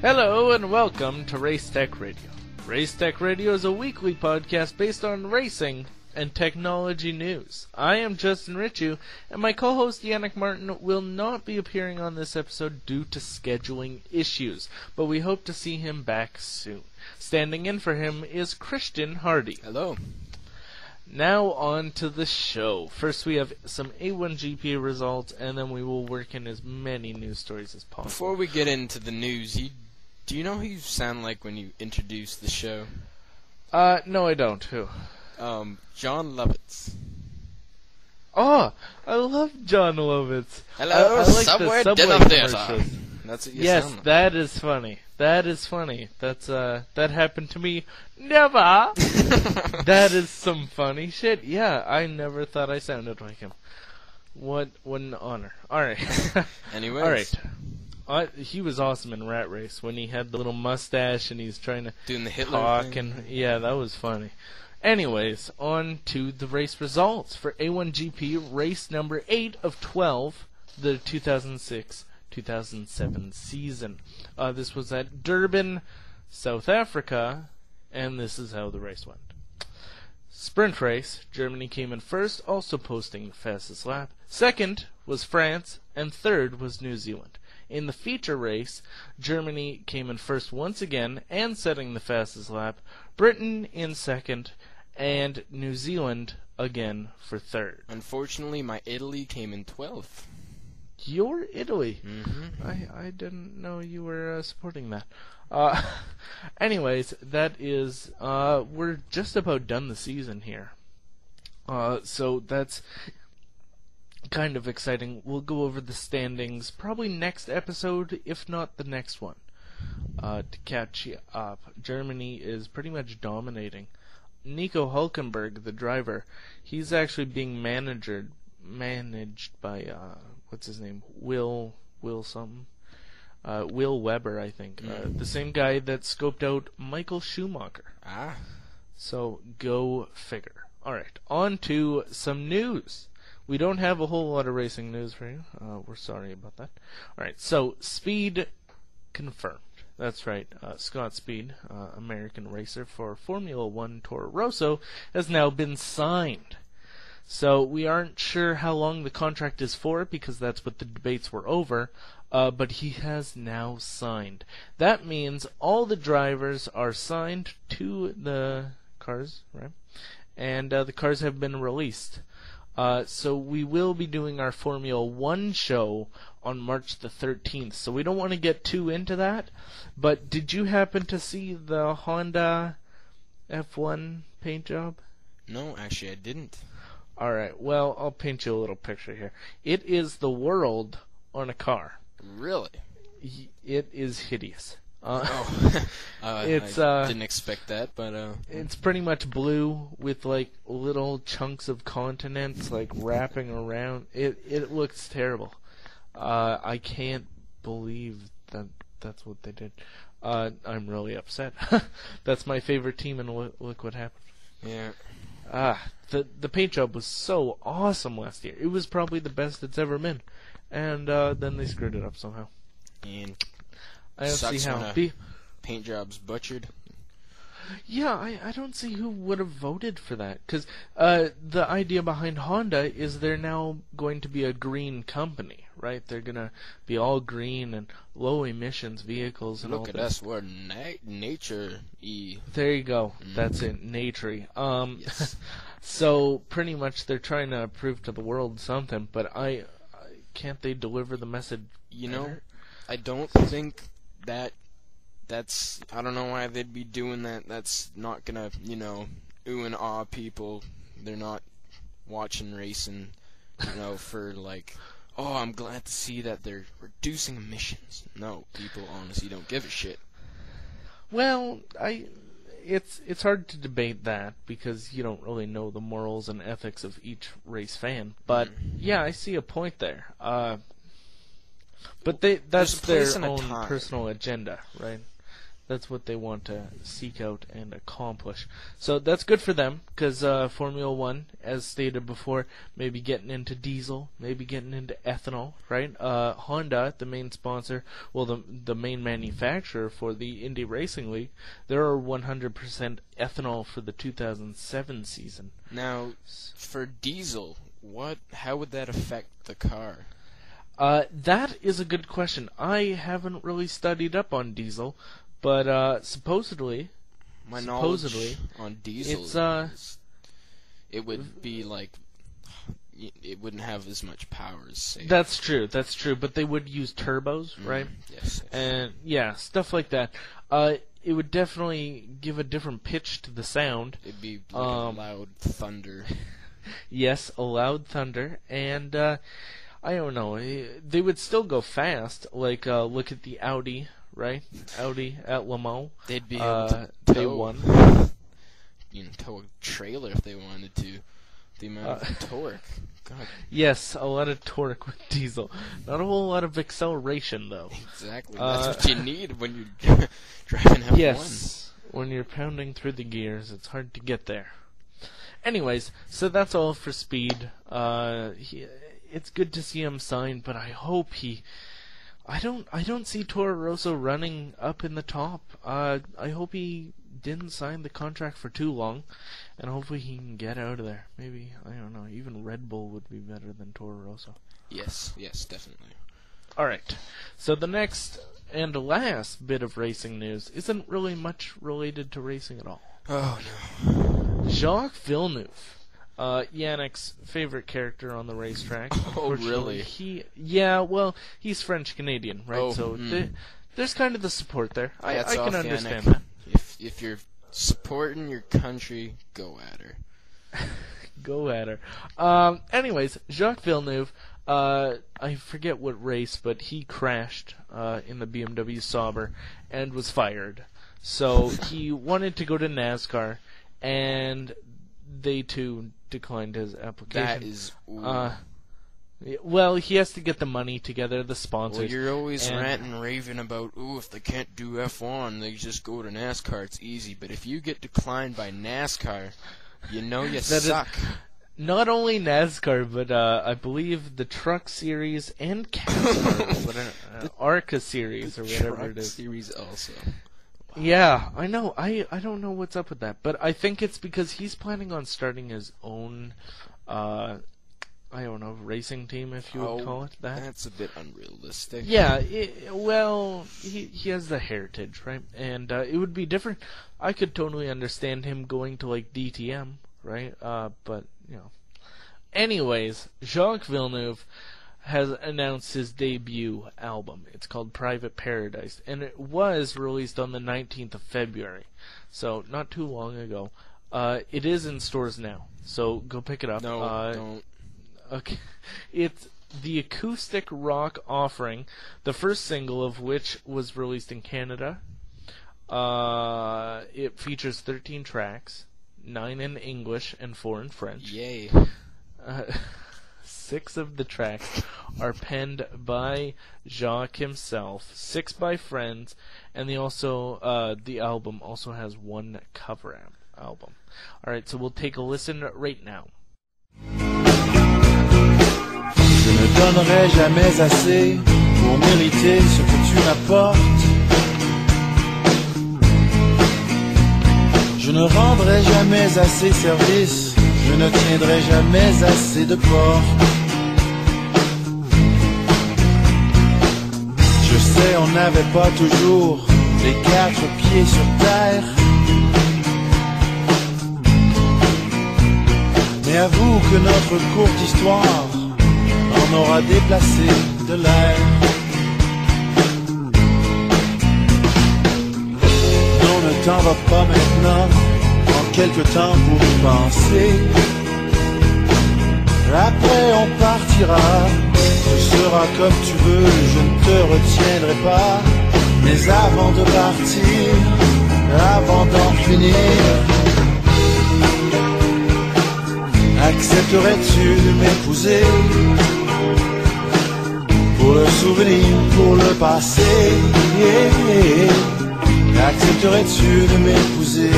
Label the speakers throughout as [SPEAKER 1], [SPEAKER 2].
[SPEAKER 1] Hello and welcome to Race Tech Radio. Race Tech Radio is a weekly podcast based on racing and technology news. I am Justin Richu, and my co-host Yannick Martin will not be appearing on this episode due to scheduling issues, but we hope to see him back soon. Standing in for him is Christian Hardy.
[SPEAKER 2] Hello.
[SPEAKER 1] Now on to the show. First we have some A1GP results, and then we will work in as many news stories as possible.
[SPEAKER 2] Before we get into the news, do you know who you sound like when you introduce the show?
[SPEAKER 1] No I don't. Who?
[SPEAKER 2] John Lovitz.
[SPEAKER 1] Oh, I love John Lovitz.
[SPEAKER 2] Hello,
[SPEAKER 1] I like
[SPEAKER 2] Subway
[SPEAKER 1] the
[SPEAKER 2] Dinner
[SPEAKER 1] Subway
[SPEAKER 2] Theater.
[SPEAKER 1] commercials.
[SPEAKER 2] That's what you
[SPEAKER 1] Yes,
[SPEAKER 2] sound like.
[SPEAKER 1] that is funny. That is funny. That's that happened to me. Never. That is some funny shit. Yeah, I never thought I sounded like him. What an honor. All right.
[SPEAKER 2] Anyways.
[SPEAKER 1] All right. He was awesome in Rat Race when he had the little mustache and he's trying to
[SPEAKER 2] doing the Hitler
[SPEAKER 1] talk
[SPEAKER 2] thing.
[SPEAKER 1] and yeah, that was funny. Anyways, on to the race results for A1GP race number 8 of 12, the 2006-2007 season. This was at Durban, South Africa, and this is how the race went. Sprint race, Germany came in first, also posting the fastest lap. Second was France, and third was New Zealand. In the feature race, Germany came in first once again and setting the fastest lap, Britain in second, and New Zealand again for third.
[SPEAKER 2] Unfortunately, my Italy came in 12th.
[SPEAKER 1] Your Italy?
[SPEAKER 2] Mm-hmm.
[SPEAKER 1] I didn't know you were supporting that. Anyways, that is, we're just about done the season here. So that's kind of exciting. We'll go over the standings probably next episode, if not the next one, to catch you up. Germany is pretty much dominating. Nico Hulkenberg, the driver, he's actually being managed by what's his name? Will something? Will Weber, I think. The same guy that scoped out Michael Schumacher.
[SPEAKER 2] Ah.
[SPEAKER 1] So go figure. All right, on to some news. We don't have a whole lot of racing news for you. We're sorry about that. All right, so Speed confirmed. That's right. Scott Speed, American racer for Formula One Toro Rosso, has now been signed. So we aren't sure how long the contract is for because that's what the debates were over, but he has now signed. That means all the drivers are signed to the cars, right? And the cars have been released. So we will be doing our Formula One show on March the 13th. So we don't want to get too into that. But did you happen to see the Honda F1 paint job?
[SPEAKER 2] No, actually I didn't.
[SPEAKER 1] Alright, well, I'll paint you a little picture here. It is the world on a car.
[SPEAKER 2] Really?
[SPEAKER 1] It is hideous.
[SPEAKER 2] I didn't expect that, but
[SPEAKER 1] it's pretty much blue with like little chunks of continents like wrapping around. It looks terrible. I can't believe that's what they did. I'm really upset. That's my favorite team, and look what happened.
[SPEAKER 2] Yeah.
[SPEAKER 1] The paint job was so awesome last year. It was probably the best it's ever been, and then they screwed it up somehow.
[SPEAKER 2] And
[SPEAKER 1] I don't see how.
[SPEAKER 2] Paint job's butchered.
[SPEAKER 1] Yeah, I don't see who would have voted for that. Because the idea behind Honda is they're now going to be a green company, right? They're going to be all green and low emissions vehicles and all that.
[SPEAKER 2] Look at us, we're nature-y.
[SPEAKER 1] There you go. That's it, nature-y.
[SPEAKER 2] Yes.
[SPEAKER 1] So pretty much they're trying to prove to the world something, but can't they deliver the message?
[SPEAKER 2] You know, I don't think that's I don't know why they'd be doing that. That's not gonna, ooh and ah people. They're not watching racing, for like, oh, I'm glad to see that they're reducing emissions. No, people honestly don't give a shit.
[SPEAKER 1] Well, it's hard to debate that because you don't really know the morals and ethics of each race fan. But yeah, I see a point there. But that's their own personal agenda, right? That's what they want to seek out and accomplish. So that's good for them, because Formula One, as stated before, maybe getting into diesel, maybe getting into ethanol, right? Honda, the main sponsor, well, the main manufacturer for the Indy Racing League, they're 100% ethanol for the 2007 season.
[SPEAKER 2] Now, for diesel, how would that affect the car?
[SPEAKER 1] That is a good question. I haven't really studied up on diesel. But supposedly,
[SPEAKER 2] my knowledge on diesel is it would be like it wouldn't have as much power as say.
[SPEAKER 1] That's true. But they would use turbos, right?
[SPEAKER 2] Yes.
[SPEAKER 1] And yeah, stuff like that. It would definitely give a different pitch to the sound.
[SPEAKER 2] It'd be like a loud thunder.
[SPEAKER 1] Yes, a loud thunder, and I don't know. They would still go fast. Like look at the Audi. Right, Audi at Le Mans.
[SPEAKER 2] They'd be able to tow a trailer if they wanted to. The amount of torque. God.
[SPEAKER 1] Yes, a lot of torque with diesel. Not a whole lot of acceleration, though.
[SPEAKER 2] Exactly. That's what you need when you're driving F1.
[SPEAKER 1] Yes, when you're pounding through the gears, it's hard to get there. Anyways, so that's all for Speed. It's good to see him sign, but I hope I don't see Toro Rosso running up in the top. I hope he didn't sign the contract for too long, and hopefully he can get out of there. Maybe, I don't know, even Red Bull would be better than Toro Rosso.
[SPEAKER 2] Yes, definitely.
[SPEAKER 1] Alright, so the next and last bit of racing news isn't really much related to racing at all.
[SPEAKER 2] Oh, no.
[SPEAKER 1] Jacques Villeneuve. Yannick's favorite character on the racetrack.
[SPEAKER 2] Oh, really?
[SPEAKER 1] He's French-Canadian, right?
[SPEAKER 2] Oh,
[SPEAKER 1] so there's kind of the support there. I can understand
[SPEAKER 2] Yannick.
[SPEAKER 1] that.
[SPEAKER 2] If you're supporting your country, go at her.
[SPEAKER 1] Go at her. Anyways, Jacques Villeneuve, I forget what race, but he crashed in the BMW Sauber and was fired. So he wanted to go to NASCAR, and they too declined his application.
[SPEAKER 2] That is.
[SPEAKER 1] Well, he has to get the money together, the sponsors.
[SPEAKER 2] Well, you're always ranting and raving about, if they can't do F1, they just go to NASCAR. It's easy. But if you get declined by NASCAR, you know you suck.
[SPEAKER 1] Not only NASCAR, but I believe the Truck Series and the ARCA Series or whatever it is.
[SPEAKER 2] Series also. Wow.
[SPEAKER 1] Yeah, I know. I don't know what's up with that, but I think it's because he's planning on starting his own, I don't know, racing team, if you would call it that.
[SPEAKER 2] That's a bit unrealistic.
[SPEAKER 1] Yeah, he has the heritage, right? And it would be different. I could totally understand him going to, like, DTM, right? But, you know. Anyways, Jacques Villeneuve has announced his debut album. It's called Private Paradise, and it was released on the 19th of February, so not too long ago. It is in stores now, so go pick it up.
[SPEAKER 2] No, don't.
[SPEAKER 1] Okay. It's the acoustic rock offering, the first single of which was released in Canada. It features 13 tracks, 9 in English and 4 in French.
[SPEAKER 2] Yay.
[SPEAKER 1] 6 of the tracks are penned by Jacques himself, 6 by friends, and the album also has 1 cover album. Alright, so we'll take a listen right now.
[SPEAKER 3] Je ne donnerai jamais assez pour mériter ce que tu m'apportes. Je ne rendrai jamais assez service, je ne tiendrai jamais assez de porte. Je sais, on n'avait pas toujours les 4 pieds sur terre. Mais avoue que notre courte histoire en aura déplacé de l'air. Non, ne t'en va pas maintenant, prends quelque temps pour y penser. Après on partira, ce sera comme tu veux, je ne te retiendrai pas. Mais avant de partir, avant d'en finir, accepterais-tu de m'épouser? Pour le souvenir, pour le passé, Accepterais-tu de m'épouser?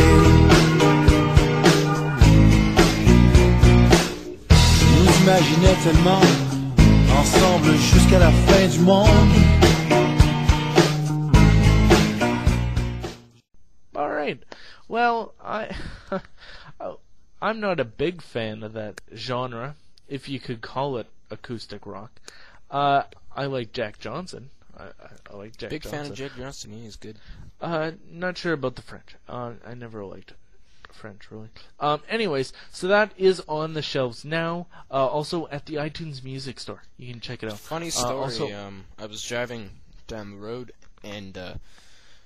[SPEAKER 3] Je nous imaginais tellement ensemble jusqu'à la fin du monde.
[SPEAKER 1] All right. Well, I'm not a big fan of that genre, if you could call it acoustic rock. I like Jack Johnson. I like Jack
[SPEAKER 2] Big
[SPEAKER 1] Johnson.
[SPEAKER 2] fan of Jack Johnson. He's good.
[SPEAKER 1] Not sure about the French. I never liked French, really. Anyways, so that is on the shelves now. Also at the iTunes Music Store. You can check it out.
[SPEAKER 2] Funny story.
[SPEAKER 1] Also,
[SPEAKER 2] I was driving down the road and I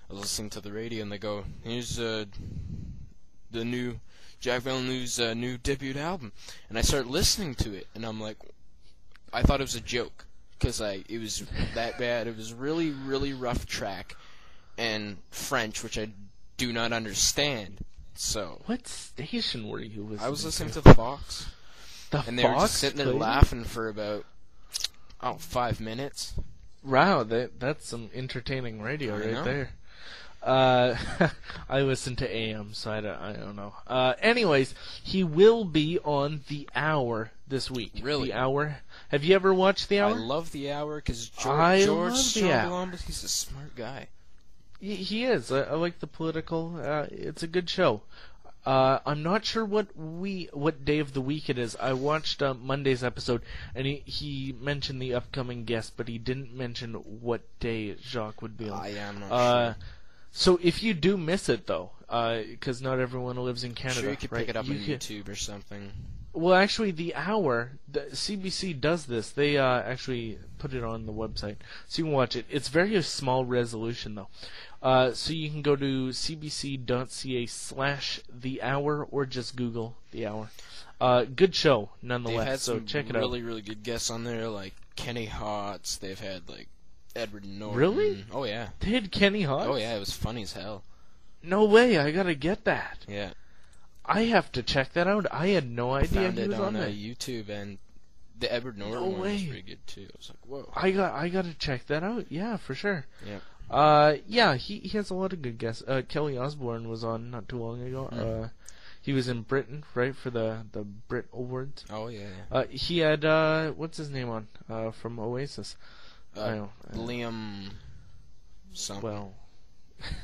[SPEAKER 2] was listening to the radio, and they go, "Here's the new Jacques Villeneuve's new debut album," and I started listening to it, and I'm like, I thought it was a joke because it was that bad. It was really, really rough track and French, which I do not understand. So
[SPEAKER 1] what station were you listening to?
[SPEAKER 2] I was listening to the Fox, and they were
[SPEAKER 1] Fox
[SPEAKER 2] just sitting there
[SPEAKER 1] played?
[SPEAKER 2] laughing for about 5 minutes.
[SPEAKER 1] Wow, that's some entertaining radio
[SPEAKER 2] I
[SPEAKER 1] right
[SPEAKER 2] know.
[SPEAKER 1] there. I listen to AM, so I don't know. Anyways, he will be on The Hour this week.
[SPEAKER 2] Really?
[SPEAKER 1] The Hour. Have you ever watched The Hour?
[SPEAKER 2] I love The Hour because
[SPEAKER 1] I
[SPEAKER 2] George
[SPEAKER 1] love The Hour.
[SPEAKER 2] Strombolom, he's a smart guy.
[SPEAKER 1] He is. I like the political. It's a good show. I'm not sure what day of the week it is. I watched Monday's episode, and he mentioned the upcoming guest, but he didn't mention what day Jacques would be on.
[SPEAKER 2] I'm not sure.
[SPEAKER 1] So if you do miss it, though, because not everyone lives in Canada,
[SPEAKER 2] Sure, you could
[SPEAKER 1] right?
[SPEAKER 2] pick it up on
[SPEAKER 1] could-
[SPEAKER 2] YouTube or something.
[SPEAKER 1] Well, actually, The Hour, the CBC does this. They actually put it on the website, so you can watch it. It's very small resolution, though. So you can go to cbc.ca/The Hour or just Google The Hour. Good show,
[SPEAKER 2] They've
[SPEAKER 1] nonetheless.
[SPEAKER 2] had
[SPEAKER 1] So
[SPEAKER 2] some
[SPEAKER 1] check it
[SPEAKER 2] really, really good guests on there, like Kenny Hotz. They've had like Edward Norton.
[SPEAKER 1] Really?
[SPEAKER 2] Oh yeah.
[SPEAKER 1] out. They had Kenny Hotz?
[SPEAKER 2] Oh yeah, it was funny as hell.
[SPEAKER 1] No way! I gotta get that.
[SPEAKER 2] Yeah.
[SPEAKER 1] I have to check that out. I had no idea
[SPEAKER 2] Found
[SPEAKER 1] he
[SPEAKER 2] it
[SPEAKER 1] was
[SPEAKER 2] on
[SPEAKER 1] there.
[SPEAKER 2] YouTube, and the Edward Norton
[SPEAKER 1] No
[SPEAKER 2] one was
[SPEAKER 1] way.
[SPEAKER 2] pretty good too. I was like, whoa.
[SPEAKER 1] I gotta check that out. Yeah, for sure.
[SPEAKER 2] Yeah.
[SPEAKER 1] Yeah, he has a lot of good guests. Kelly Osbourne was on not too long ago. He was in Britain, right, for the Brit Awards.
[SPEAKER 2] Oh yeah.
[SPEAKER 1] He had what's his name on from Oasis.
[SPEAKER 2] Liam. Something.
[SPEAKER 1] Well,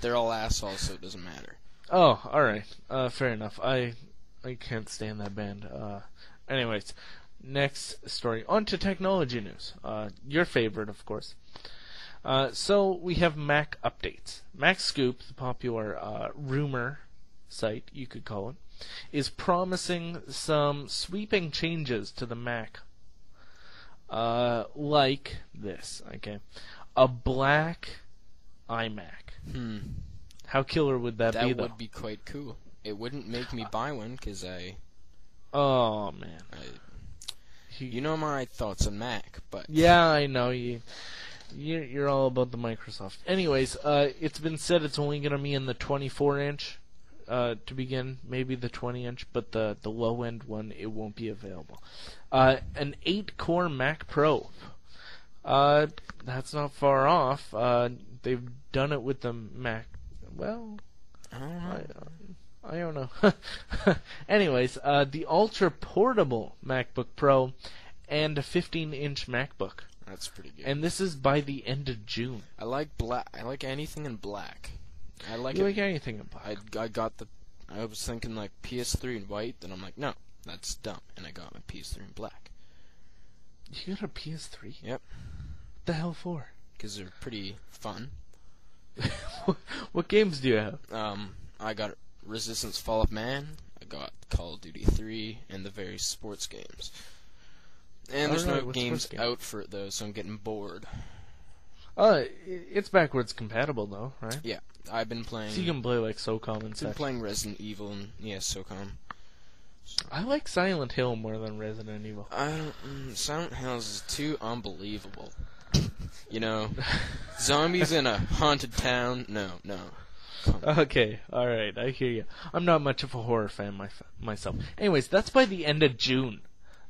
[SPEAKER 2] They're all assholes, so it doesn't matter.
[SPEAKER 1] oh, all right, fair enough. I can't stand that band. Anyways, next story. On to technology news. Your favorite, of course. So we have Mac updates. Mac Scoop, the popular rumor site, you could call it, is promising some sweeping changes to the Mac. Like this, okay? A black iMac. How killer would that be,
[SPEAKER 2] That
[SPEAKER 1] though?
[SPEAKER 2] would be quite cool. It wouldn't make me buy one because
[SPEAKER 1] Oh, man.
[SPEAKER 2] you know my thoughts on Mac, but
[SPEAKER 1] Yeah, I know. You're all about the Microsoft. Anyways, it's been said it's only going to be in the 24-inch to begin, maybe the 20-inch, but the low-end one, it won't be available. An 8-core Mac Pro. That's not far off. They've done it with the Mac. Well,
[SPEAKER 2] I don't know.
[SPEAKER 1] I don't know. Anyways, the ultra-portable MacBook Pro and a 15-inch MacBook.
[SPEAKER 2] That's pretty good.
[SPEAKER 1] And this is by the end of June.
[SPEAKER 2] I like black. I like anything in black. I like
[SPEAKER 1] You
[SPEAKER 2] it.
[SPEAKER 1] like anything in black?
[SPEAKER 2] I was thinking like PS3 in white, and I'm like, no, that's dumb. And I got my PS3 in black.
[SPEAKER 1] You got a PS3?
[SPEAKER 2] Yep.
[SPEAKER 1] What the hell for?
[SPEAKER 2] Because they're pretty fun.
[SPEAKER 1] What games do you have?
[SPEAKER 2] I got Resistance: Fall of Man. I got Call of Duty 3 and the various sports games. And there's
[SPEAKER 1] Alright,
[SPEAKER 2] no
[SPEAKER 1] what
[SPEAKER 2] games
[SPEAKER 1] sports game?
[SPEAKER 2] out for it though, so I'm getting bored.
[SPEAKER 1] It's backwards compatible though, right?
[SPEAKER 2] Yeah, I've been playing.
[SPEAKER 1] So you can play like SOCOM and
[SPEAKER 2] been
[SPEAKER 1] such.
[SPEAKER 2] playing Resident Evil and SOCOM.
[SPEAKER 1] I like Silent Hill more than Resident Evil.
[SPEAKER 2] Silent Hills is too unbelievable. You know, zombies in a haunted town. No.
[SPEAKER 1] Okay, alright, I hear you. I'm not much of a horror fan myself. Anyways, that's by the end of June.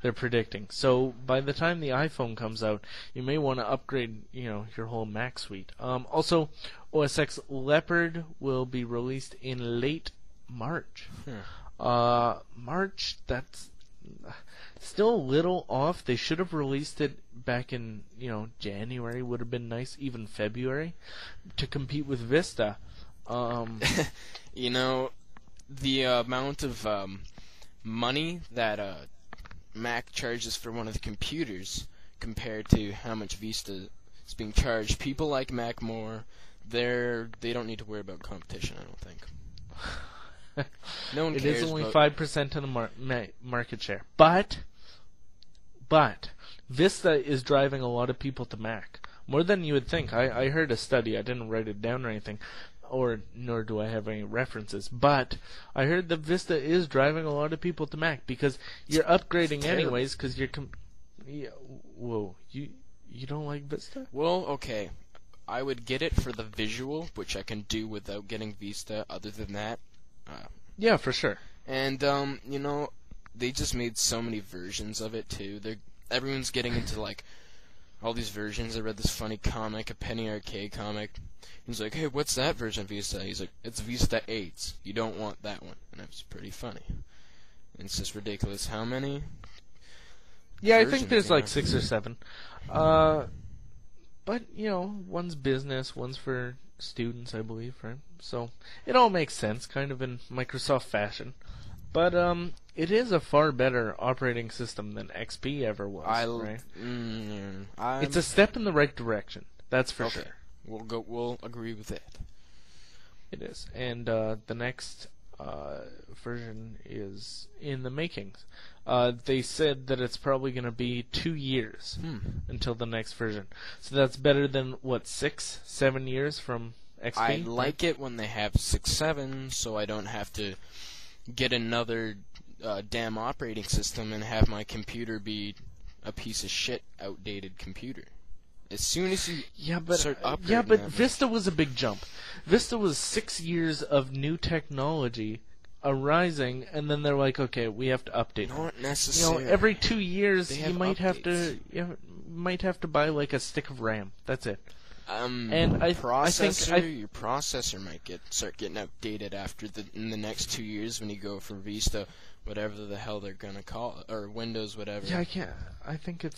[SPEAKER 1] they're predicting. So by the time the iPhone comes out, you may want to upgrade, your whole Mac suite. Also, OS X Leopard will be released in late March. March, that's still a little off. They should have released it back in, January. Would have been nice, even February, to compete with Vista.
[SPEAKER 2] The amount of money that Mac charges for one of the computers compared to how much Vista is being charged, people like Mac more. They don't need to worry about competition, I don't think. No one cares.
[SPEAKER 1] It is only 5% of the market share, but Vista is driving a lot of people to Mac more than you would think. I heard a study. I didn't write it down or anything, nor do I have any references. But I heard that Vista is driving a lot of people to Mac because you're upgrading anyways. Because you're whoa, you don't like Vista?
[SPEAKER 2] Well, okay. I would get it for the visual, which I can do without getting Vista. Other than that,
[SPEAKER 1] yeah, for sure.
[SPEAKER 2] And they just made so many versions of it too. Everyone's getting into like all these versions. I read this funny comic, a Penny Arcade comic. He's like, "Hey, what's that version of Vista?" He's like, "It's Vista 8. You don't want that one." And it was pretty funny. And it's just ridiculous. How many?
[SPEAKER 1] Yeah, I think there's like 6 or 7. But one's business, one's for students, I believe, right? So it all makes sense, kind of in Microsoft fashion. But it is a far better operating system than XP ever was, right? It's a step in the right direction. That's for sure.
[SPEAKER 2] We'll agree with it.
[SPEAKER 1] It is, and the next version is in the makings. They said that it's probably going to be 2 years until the next version. So that's better than 6, 7 years from XP.
[SPEAKER 2] I like it when they have 6, 7, so I don't have to get another damn operating system and have my computer be a piece of shit, outdated computer. As soon as you start operating that
[SPEAKER 1] Vista was a big jump. Vista was 6 years of new technology arising, and then they're like, okay, we have to update.
[SPEAKER 2] Not necessarily.
[SPEAKER 1] Every 2 years you might have to buy like a stick of RAM. That's it.
[SPEAKER 2] And
[SPEAKER 1] I
[SPEAKER 2] think
[SPEAKER 1] your
[SPEAKER 2] processor might start getting outdated in the next 2 years when you go from Vista, whatever the hell they're gonna call it, or Windows, whatever.
[SPEAKER 1] Yeah, I can't. I think it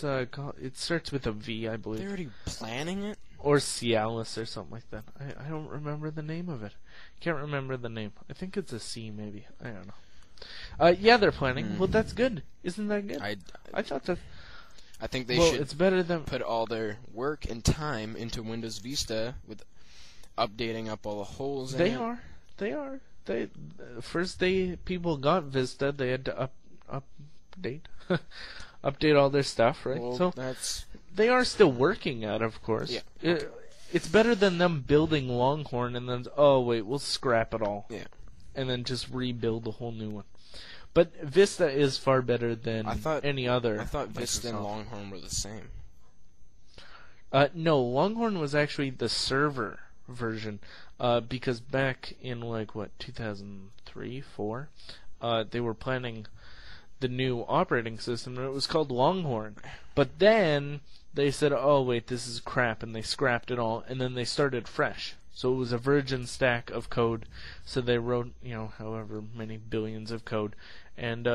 [SPEAKER 1] starts with a V, I believe.
[SPEAKER 2] They're already planning it.
[SPEAKER 1] Or Cialis or something like that. I don't remember the name of it. Can't remember the name. I think it's a C, maybe. I don't know. Yeah, they're planning. Well, that's good. Isn't that good? I thought that.
[SPEAKER 2] I think they should.
[SPEAKER 1] It's better than
[SPEAKER 2] put all their work and time into Windows Vista with updating up all the holes.
[SPEAKER 1] They are. First day people got Vista, they had to update, update all their stuff, right?
[SPEAKER 2] Well,
[SPEAKER 1] so they are still working at it, of course.
[SPEAKER 2] Yeah.
[SPEAKER 1] It's better than them building Longhorn and then we'll scrap it all.
[SPEAKER 2] Yeah.
[SPEAKER 1] And then just rebuild a whole new one. But Vista is far better than any other.
[SPEAKER 2] I thought Vista
[SPEAKER 1] Microsoft.
[SPEAKER 2] and Longhorn were the same.
[SPEAKER 1] No, Longhorn was actually the server version, because back in 2003, 4, they were planning the new operating system, and it was called Longhorn. But then they said, "Oh wait, this is crap," and they scrapped it all, and then they started fresh. So it was a virgin stack of code. So they wrote, however many billions of code, and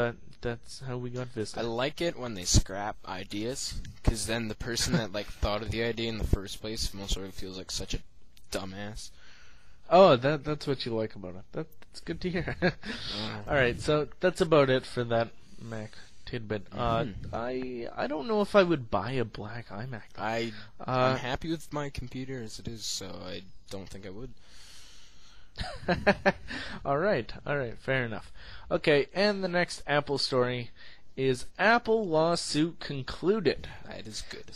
[SPEAKER 1] that's how we got Vista.
[SPEAKER 2] I like it when they scrap ideas, because then the person that thought of the idea in the first place most of it feels like such a dumbass.
[SPEAKER 1] Oh, that's what you like about it. That's good to hear. All right, so that's about it for that Mac tidbit. I don't know if I would buy a black iMac.
[SPEAKER 2] I'm happy with my computer as it is, so I don't think I would.
[SPEAKER 1] All right, fair enough. Okay, and the next Apple story is Apple lawsuit concluded.
[SPEAKER 2] That is good.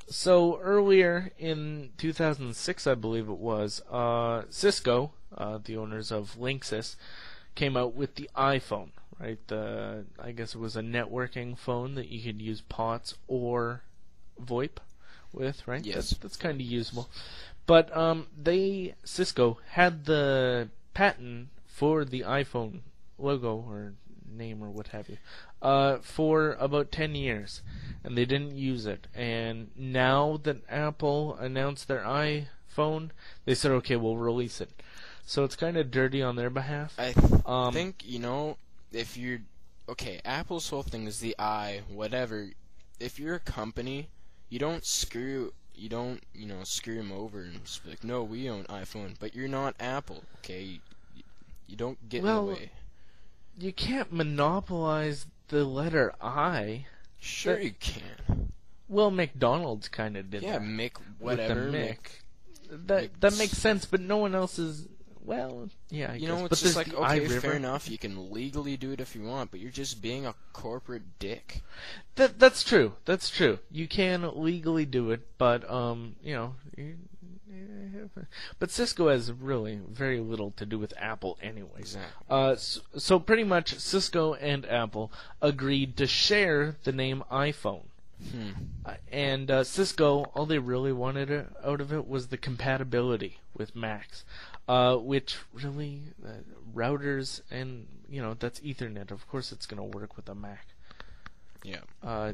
[SPEAKER 1] So earlier in 2006, I believe it was, Cisco, the owners of Linksys, came out with the iPhone, right? I guess it was a networking phone that you could use POTS or VoIP with, right?
[SPEAKER 2] Yes.
[SPEAKER 1] That's kind of usable. But Cisco had the patent for the iPhone logo or name or what have you, for about 10 years, and they didn't use it. And now that Apple announced their iPhone, they said, okay, we'll release it. So it's kind of dirty on their behalf.
[SPEAKER 2] I think, if you're... Okay, Apple's whole thing is the whatever. If you're a company, you don't screw them over and just be like, no, we own iPhone, but you're not Apple, okay? You don't get in the way.
[SPEAKER 1] You can't monopolize the letter I.
[SPEAKER 2] Sure you can.
[SPEAKER 1] Well, McDonald's kind of did
[SPEAKER 2] that. Yeah, Mick, whatever.
[SPEAKER 1] That makes sense, but no one else is... Well, yeah, I guess.
[SPEAKER 2] It's just like, okay, fair enough, you can legally do it if you want, but you're just being a corporate dick.
[SPEAKER 1] That's true. That's true. You can legally do it, but, but Cisco has really very little to do with Apple anyway.
[SPEAKER 2] Exactly.
[SPEAKER 1] So pretty much Cisco and Apple agreed to share the name iPhone. And Cisco, all they really wanted out of it was the compatibility with Macs, which really, routers and, that's Ethernet. Of course it's going to work with a Mac.
[SPEAKER 2] Yeah.
[SPEAKER 1] I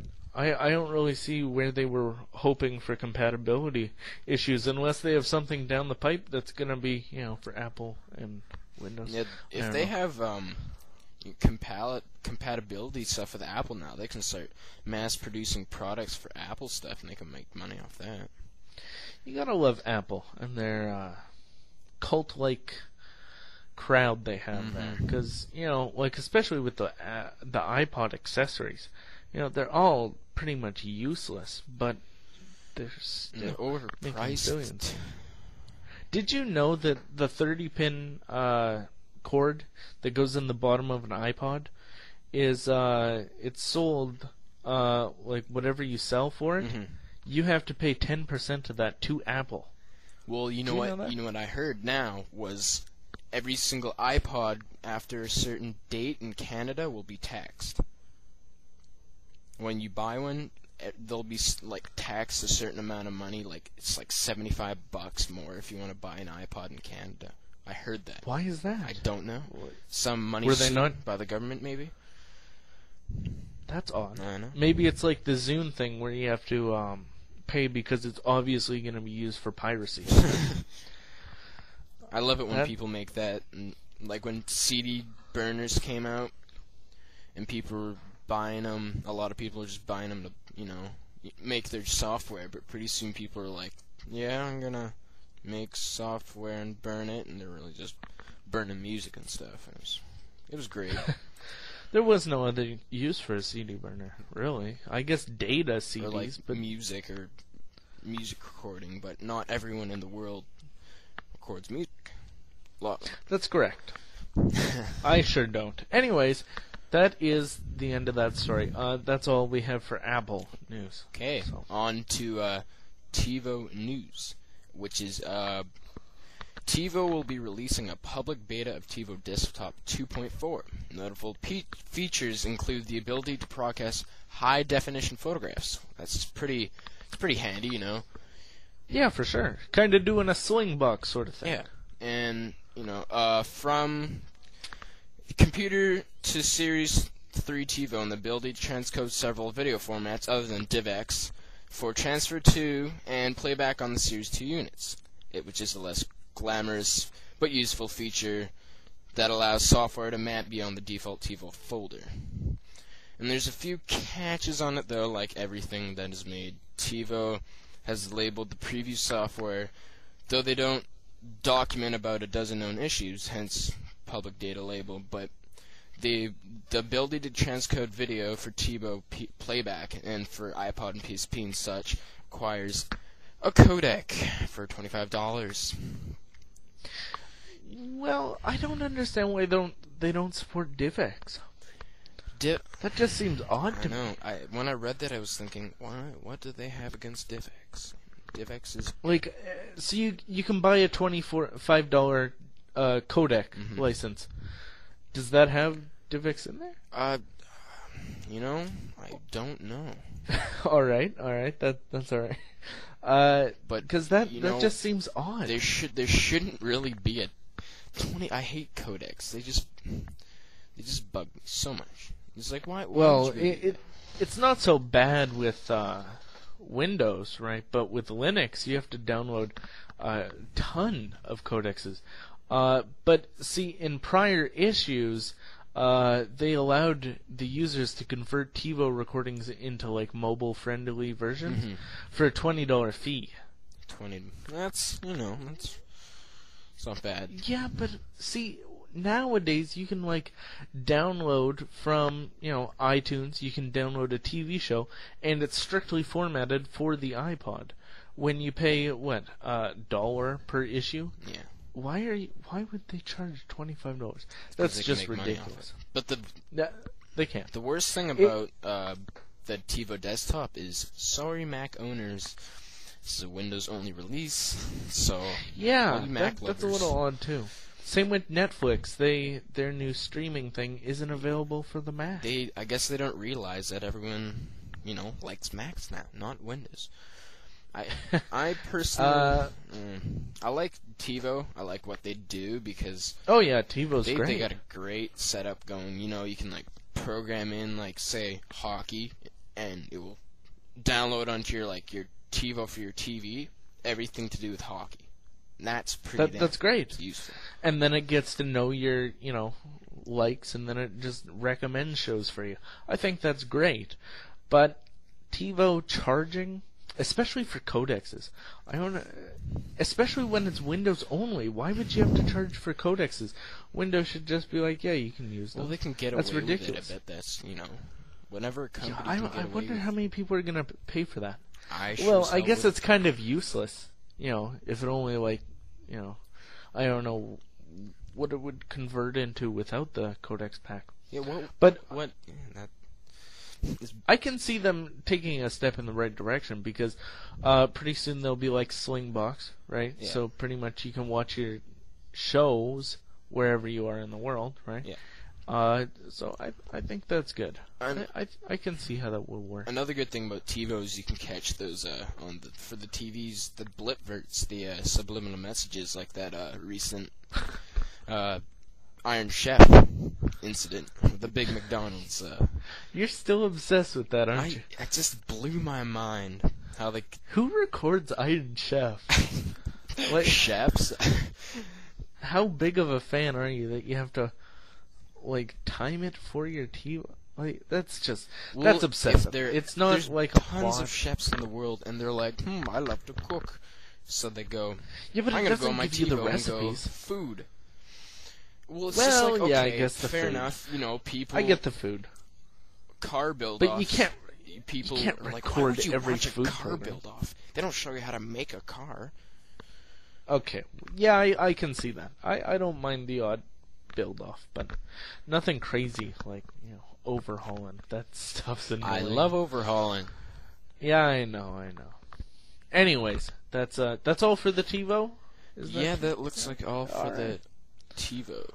[SPEAKER 1] don't really see where they were hoping for compatibility issues unless they have something down the pipe that's going to be, for Apple and Windows.
[SPEAKER 2] Yeah, if they have compatibility stuff with Apple now, they can start mass producing products for Apple stuff and they can make money off that.
[SPEAKER 1] You gotta love Apple and their cult-like crowd they have there, because especially with the iPod accessories, they're all pretty much useless, but they're still
[SPEAKER 2] overpriced.
[SPEAKER 1] Billions. Did you know that the 30-pin cord that goes in the bottom of an iPod is it's sold whatever you sell for it, you have to pay 10% of that to Apple.
[SPEAKER 2] Well, you know what I heard now was every single iPod after a certain date in Canada will be taxed. When you buy one, they'll be taxed a certain amount of money, it's $75 more if you want to buy an iPod in Canada. I heard that.
[SPEAKER 1] Why is that?
[SPEAKER 2] I don't know. Some money
[SPEAKER 1] were they not
[SPEAKER 2] by the government, maybe?
[SPEAKER 1] That's odd.
[SPEAKER 2] I know.
[SPEAKER 1] Maybe it's like the Zune thing where you have to pay because it's obviously going to be used for piracy.
[SPEAKER 2] I love it when people make that. And, when CD burners came out and people were buying them, a lot of people are just buying them to, make their software, but pretty soon people are like, yeah, I'm going to make software and burn it, and they're really just burning music and stuff. It was great.
[SPEAKER 1] There was no other use for a CD burner, really. I guess data CDs,
[SPEAKER 2] or music or music recording, but not everyone in the world records music.
[SPEAKER 1] That's correct. I sure don't. Anyways, that is the end of that story. That's all we have for Apple news.
[SPEAKER 2] Okay, on to TiVo news, which is TiVo will be releasing a public beta of TiVo Desktop 2.4. Notable features include the ability to broadcast high-definition photographs. That's pretty handy,
[SPEAKER 1] Yeah, for sure. Kind of doing a sling box sort of thing.
[SPEAKER 2] Yeah, and from computer to Series 3 TiVo, and the ability to transcode several video formats other than DivX for transfer to and playback on the Series 2 units, which is a less glamorous but useful feature that allows software to map beyond the default TiVo folder. And there's a few catches on it, though, like everything that is made. TiVo has labeled the preview software, though they don't document about a dozen known issues, hence public data label, but the ability to transcode video for TiVo playback and for iPod and PSP and such requires a codec for $25.
[SPEAKER 1] Well, I don't understand why they don't support DivX. That just seems odd to me.
[SPEAKER 2] I know. When I read that, I was thinking, what do they have against DivX? DivX is
[SPEAKER 1] so you can buy a $5 codec license. Does that have DivX in there?
[SPEAKER 2] I don't know.
[SPEAKER 1] all right, that's all right. But because that just seems odd.
[SPEAKER 2] There shouldn't really be a 20. I hate codecs. They It just bugged me so much. It's like, why
[SPEAKER 1] Well,
[SPEAKER 2] would you do that?
[SPEAKER 1] it's not so bad with Windows, right? But with Linux, you have to download a ton of codexes. But see, in prior issues, they allowed the users to convert TiVo recordings into like mobile-friendly versions for a $20 fee.
[SPEAKER 2] 20. That's it's not bad.
[SPEAKER 1] Yeah, but see, nowadays you can like download from iTunes. You can download a TV show, and it's strictly formatted for the iPod. When you pay what $1 per issue?
[SPEAKER 2] Yeah.
[SPEAKER 1] Why would they charge $25?
[SPEAKER 2] They
[SPEAKER 1] That's
[SPEAKER 2] can
[SPEAKER 1] just
[SPEAKER 2] make money off
[SPEAKER 1] ridiculous.
[SPEAKER 2] it. But
[SPEAKER 1] They can't.
[SPEAKER 2] the worst thing about the TiVo Desktop is, sorry Mac owners, this is a Windows-only release, so all
[SPEAKER 1] Yeah,
[SPEAKER 2] you Mac
[SPEAKER 1] that's a
[SPEAKER 2] lovers,
[SPEAKER 1] little odd too. Same with Netflix. Their new streaming thing isn't available for the Mac.
[SPEAKER 2] I guess they don't realize that everyone, likes Macs now, not Windows. I personally, I like TiVo. I like what they do because
[SPEAKER 1] Oh yeah, TiVo's
[SPEAKER 2] they
[SPEAKER 1] great.
[SPEAKER 2] got a great setup going. You can like program in like say hockey, and it will download onto your TiVo for your TV everything to do with hockey. And that's pretty.
[SPEAKER 1] That's great.
[SPEAKER 2] Useful.
[SPEAKER 1] And then it gets to know your likes, and then it just recommends shows for you. I think that's great. But TiVo charging, especially for codexes, especially when it's Windows only. Why would you have to charge for codexes? Windows should just be like, yeah, you can use them.
[SPEAKER 2] Well, they can get
[SPEAKER 1] That's
[SPEAKER 2] away
[SPEAKER 1] ridiculous.
[SPEAKER 2] with it. I bet that's whenever a company
[SPEAKER 1] I
[SPEAKER 2] can get away
[SPEAKER 1] wonder
[SPEAKER 2] with
[SPEAKER 1] how many people are gonna pay for that.
[SPEAKER 2] I sure
[SPEAKER 1] Well,
[SPEAKER 2] as
[SPEAKER 1] I
[SPEAKER 2] hell
[SPEAKER 1] guess
[SPEAKER 2] would.
[SPEAKER 1] it's kind of useless, if it only I don't know what it would convert into without the codex pack.
[SPEAKER 2] Yeah,
[SPEAKER 1] But
[SPEAKER 2] what? That is,
[SPEAKER 1] I can see them taking a step in the right direction because pretty soon they'll be like Slingbox, right?
[SPEAKER 2] Yeah.
[SPEAKER 1] So pretty much you can watch your shows wherever you are in the world, right?
[SPEAKER 2] Yeah.
[SPEAKER 1] So I think that's good.
[SPEAKER 2] And
[SPEAKER 1] I can see how that will work.
[SPEAKER 2] another good thing about TiVo is you can catch those for the TVs, the blipverts, the subliminal messages like that recent Iron Chef incident, the big McDonald's.
[SPEAKER 1] You're still obsessed with that, aren't you?
[SPEAKER 2] It just blew my mind how they
[SPEAKER 1] Who records Iron Chef? Like,
[SPEAKER 2] chefs.
[SPEAKER 1] how big of a fan are you that you have to time it for your TV? Like, that's
[SPEAKER 2] Well,
[SPEAKER 1] obsessive.
[SPEAKER 2] if
[SPEAKER 1] It's not
[SPEAKER 2] there's
[SPEAKER 1] like a
[SPEAKER 2] tons
[SPEAKER 1] plot.
[SPEAKER 2] of chefs in the world, and they're like, I love to cook. So they go,
[SPEAKER 1] Yeah, but
[SPEAKER 2] I'm
[SPEAKER 1] it
[SPEAKER 2] gonna go
[SPEAKER 1] doesn't
[SPEAKER 2] on my
[SPEAKER 1] give you the
[SPEAKER 2] TiVo and go,
[SPEAKER 1] recipes.
[SPEAKER 2] food. Well, it's
[SPEAKER 1] Well,
[SPEAKER 2] just like, okay,
[SPEAKER 1] yeah, I guess the
[SPEAKER 2] fair
[SPEAKER 1] food.
[SPEAKER 2] enough. People.
[SPEAKER 1] I get the food,
[SPEAKER 2] car build
[SPEAKER 1] but
[SPEAKER 2] off.
[SPEAKER 1] you can't.
[SPEAKER 2] People
[SPEAKER 1] can't
[SPEAKER 2] are like,
[SPEAKER 1] record
[SPEAKER 2] why would you
[SPEAKER 1] every
[SPEAKER 2] watch a
[SPEAKER 1] food
[SPEAKER 2] car
[SPEAKER 1] program.
[SPEAKER 2] build off? They don't show you how to make a car.
[SPEAKER 1] Okay, yeah, I can see that. I don't mind the odd build off, but nothing crazy like overhauling. That stuff's annoying.
[SPEAKER 2] I love overhauling.
[SPEAKER 1] Yeah, I know. Anyways, that's all for the TiVo.
[SPEAKER 2] Yeah, that looks like all for
[SPEAKER 1] All
[SPEAKER 2] the
[SPEAKER 1] right.
[SPEAKER 2] TiVo.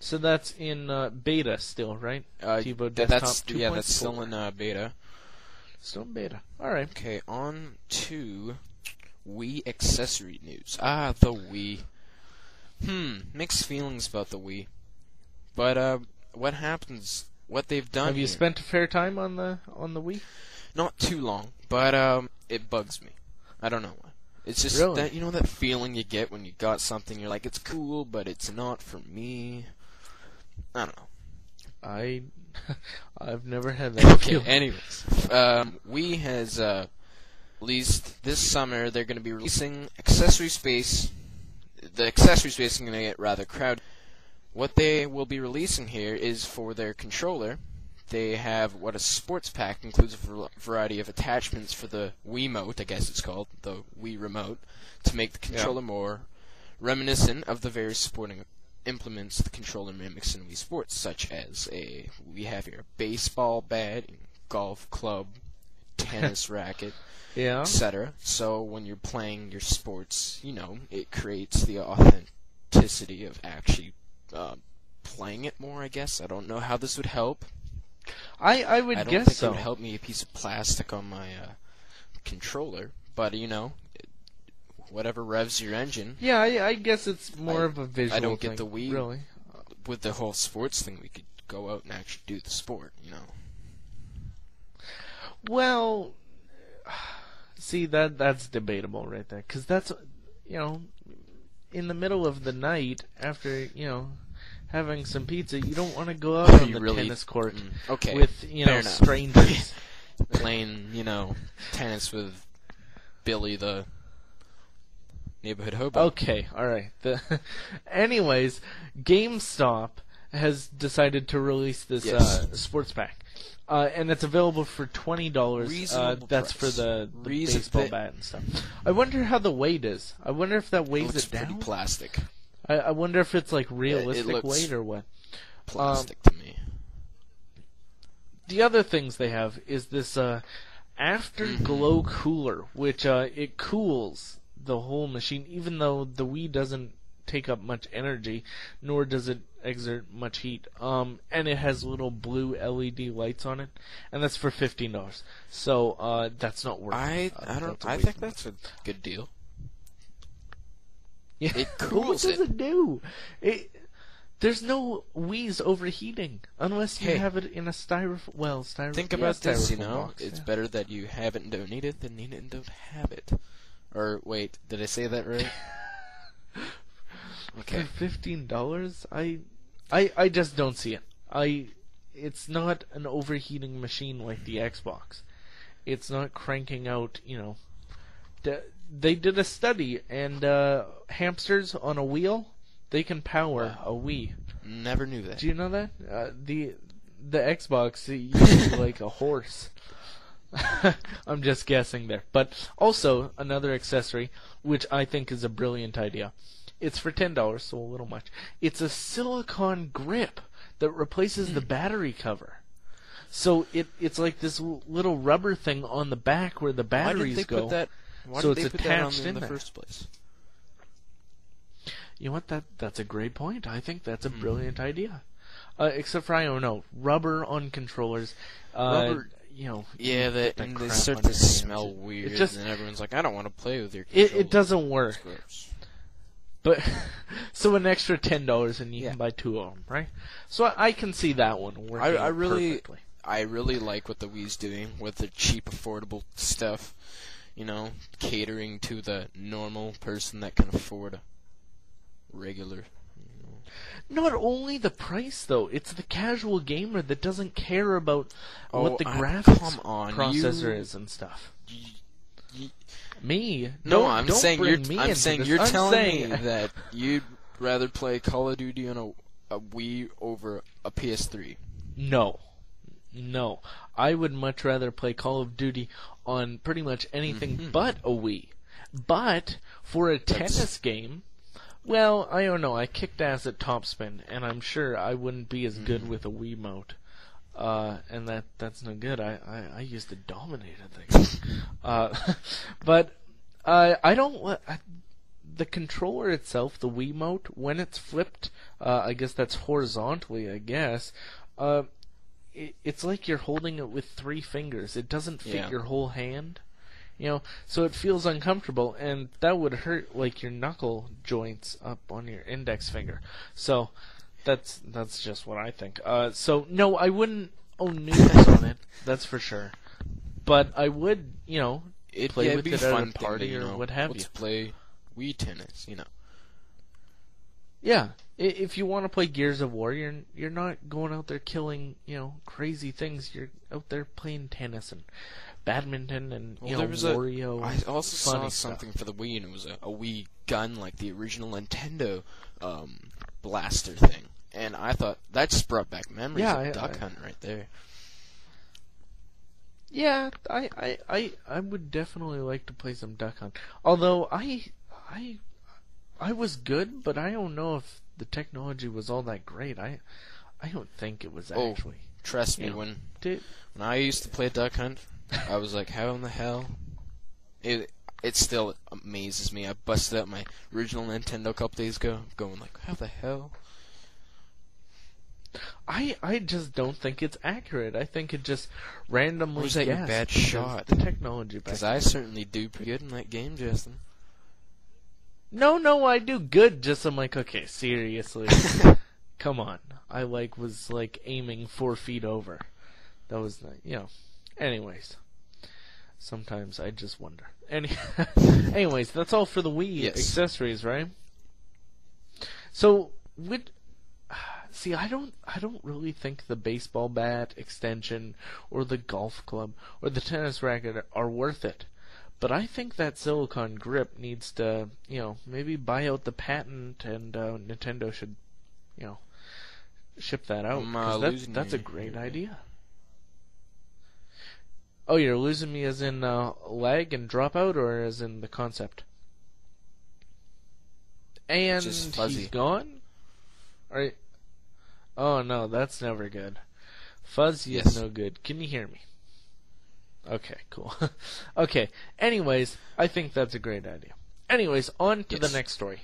[SPEAKER 1] So that's in beta still, right? TiVo Desktop
[SPEAKER 2] That's
[SPEAKER 1] 2.4.
[SPEAKER 2] that's still in beta.
[SPEAKER 1] Still in beta. All right.
[SPEAKER 2] Okay, on to Wii accessory news. The Wii. Mixed feelings about the Wii. But what happens? What they've done?
[SPEAKER 1] Have you
[SPEAKER 2] here-
[SPEAKER 1] spent a fair time on the Wii?
[SPEAKER 2] Not too long, but it bugs me. I don't know why. It's just
[SPEAKER 1] Really?
[SPEAKER 2] that that feeling you get when you got something. You're like, it's cool, but it's not for me. I don't know.
[SPEAKER 1] I've never had that.
[SPEAKER 2] Okay.
[SPEAKER 1] feeling.
[SPEAKER 2] Anyways, Wii has released this summer. They're going to be releasing accessory space. The accessory space is going to get rather crowded. What they will be releasing here is for their controller. They have what a sports pack includes a variety of attachments for the Wiimote, I guess it's called, the Wii remote, to make the controller more reminiscent of the various sporting implements the controller mimics in Wii Sports, such as we have here a baseball bat, golf club, tennis racket,
[SPEAKER 1] Yeah.
[SPEAKER 2] etc. So when you're playing your sports, it creates the authenticity of actually playing it more, I guess. I don't know how this would help.
[SPEAKER 1] I would
[SPEAKER 2] I don't
[SPEAKER 1] guess
[SPEAKER 2] think
[SPEAKER 1] so.
[SPEAKER 2] it would help me a piece of plastic on my controller, but whatever revs your engine.
[SPEAKER 1] Yeah, I guess it's more of a visual
[SPEAKER 2] I don't
[SPEAKER 1] thing,
[SPEAKER 2] get the Wii.
[SPEAKER 1] really.
[SPEAKER 2] with the whole sports thing, we could go out and actually do the sport, you know.
[SPEAKER 1] Well, see, that's debatable right there, because that's, you know, in the middle of the night after, you know, having some pizza, you don't want to go out on the tennis court with, you know, strangers.
[SPEAKER 2] Playing, you know, tennis with Billy the neighborhood hobo.
[SPEAKER 1] Okay, alright. Anyways, GameStop has decided to release this sports pack. And it's available for $20. That's for the baseball bat and stuff. I wonder how the weight is. I wonder if that weighs it down.
[SPEAKER 2] Pretty plastic.
[SPEAKER 1] I wonder if it's like realistic weight or what.
[SPEAKER 2] Plastic to me.
[SPEAKER 1] The other things they have is this Afterglow cooler, which it cools the whole machine, even though the Wii doesn't take up much energy, nor does it exert much heat. And it has little blue LED lights on it, and that's for $15. So that's not worth it.
[SPEAKER 2] I think that's a good deal.
[SPEAKER 1] Yeah.
[SPEAKER 2] It cools
[SPEAKER 1] what does it do? There's no Wii's overheating unless you have it in a styrofoam.
[SPEAKER 2] Think about this, you know.
[SPEAKER 1] Box,
[SPEAKER 2] it's better that you have it and don't need it than need it and don't have it. Or wait, did I say that right? Okay.
[SPEAKER 1] For $15, I just don't see it. It's not an overheating machine like the Xbox. It's not cranking out, you know. They did a study, and hamsters on a wheel, they can power a Wii.
[SPEAKER 2] Never knew that.
[SPEAKER 1] Do you know that? The Xbox uses like a horse. I'm just guessing there. But also, another accessory, which I think is a brilliant idea. It's for $10, so a little much. It's a silicone grip that replaces the battery cover. So it's like this little rubber thing on the back where the batteries go.
[SPEAKER 2] Why
[SPEAKER 1] so
[SPEAKER 2] did
[SPEAKER 1] it's
[SPEAKER 2] they put that
[SPEAKER 1] attached
[SPEAKER 2] on in the
[SPEAKER 1] there.
[SPEAKER 2] first place?
[SPEAKER 1] You know what? That's a great point. I think that's a brilliant idea. Except for, I don't know, rubber on controllers.
[SPEAKER 2] Rubber,
[SPEAKER 1] you know.
[SPEAKER 2] Yeah, they start to smell weird, and then everyone's like, I don't want to play with your controller.
[SPEAKER 1] It doesn't work. But so an extra $10 and you can buy two of them, right? So I can see that one working perfectly.
[SPEAKER 2] I really like what the Wii's doing with the cheap, affordable stuff. You know, catering to the normal person that can afford a regular.
[SPEAKER 1] Not only the price, though. It's the casual gamer that doesn't care about what the graphics processor is and stuff. Me?
[SPEAKER 2] No, I'm saying you're telling me
[SPEAKER 1] that
[SPEAKER 2] that you'd rather play Call of Duty on a Wii over a PS3.
[SPEAKER 1] No. I would much rather play Call of Duty on pretty much anything but a Wii. But for a tennis game, well, I don't know. I kicked ass at topspin, and I'm sure I wouldn't be as good with a Wiimote. And that's no good. I used to dominate things. But I don't. The controller itself, the Wiimote, when it's flipped, I guess that's horizontally. I guess it's like you're holding it with 3 fingers. It doesn't fit your whole hand. You know, so it feels uncomfortable, and that would hurt like your knuckle joints up on your index finger. So that's just what I think. So no, I wouldn't own news on it. That's for sure. But I would, you know, play with it at a party or what have you.
[SPEAKER 2] Let's play Wii tennis, you know.
[SPEAKER 1] Yeah, if you want to play Gears of War, you're not going out there killing, you know, crazy things. You're out there playing tennis and badminton and Wario.
[SPEAKER 2] I also saw
[SPEAKER 1] stuff.
[SPEAKER 2] something for the Wii, and it was a Wii gun, like the original Nintendo blaster thing. And I thought that just brought back memories of Duck Hunt right there.
[SPEAKER 1] Yeah, I would definitely like to play some Duck Hunt. Although I was good, but I don't know if the technology was all that great. I don't think it was actually.
[SPEAKER 2] Trust me, when I used to play Duck Hunt, I was like, how in the hell? It still amazes me. I busted out my original Nintendo a couple days ago, going like, how the hell?
[SPEAKER 1] I just don't think it's accurate. I think it just randomly
[SPEAKER 2] was that your bad shot?
[SPEAKER 1] The technology back
[SPEAKER 2] Because I certainly do pretty good in that game, Justin.
[SPEAKER 1] No, I do good. Just I'm like, okay, seriously. come on. I was aiming 4 feet over. That was Anyways, sometimes I just wonder. Anyways, that's all for the Wii accessories, right? So see, I don't really think the baseball bat extension or the golf club or the tennis racket are worth it. But I think that silicone grip needs to, maybe buy out the patent, and Nintendo should, ship that out. 'Cause that's a great idea. Oh, you're losing me as in lag and dropout, or as in the concept? And
[SPEAKER 2] Just fuzzy.
[SPEAKER 1] He's gone? Oh no, that's never good. Fuzzy is no good. Can you hear me? Okay, cool. Okay, anyways, I think that's a great idea. Anyways, on to the next story.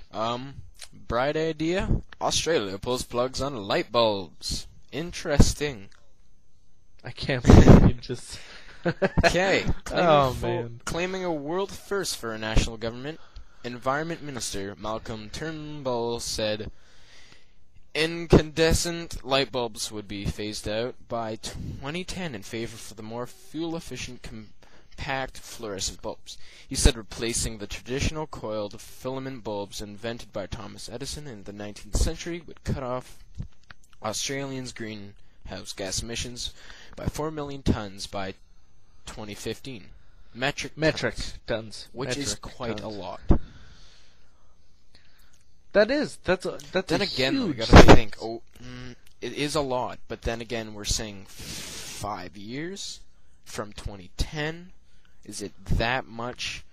[SPEAKER 2] Bright idea. Australia pulls plugs on light bulbs. Interesting.
[SPEAKER 1] I can't believe you just...
[SPEAKER 2] Okay.
[SPEAKER 1] Man.
[SPEAKER 2] Claiming a world first for a national government, Environment Minister Malcolm Turnbull said incandescent light bulbs would be phased out by 2010 in favor for the more fuel-efficient compact fluorescent bulbs. He said replacing the traditional coiled filament bulbs invented by Thomas Edison in the 19th century would cut off Australians' greenhouse gas emissions by 4 million tons by 2015. Metric
[SPEAKER 1] tons.
[SPEAKER 2] Which is quite a lot.
[SPEAKER 1] That's
[SPEAKER 2] then
[SPEAKER 1] a
[SPEAKER 2] again,
[SPEAKER 1] huge
[SPEAKER 2] we gotta think. It is a lot, but then again, we're saying 5 years from 2010. Is it that much?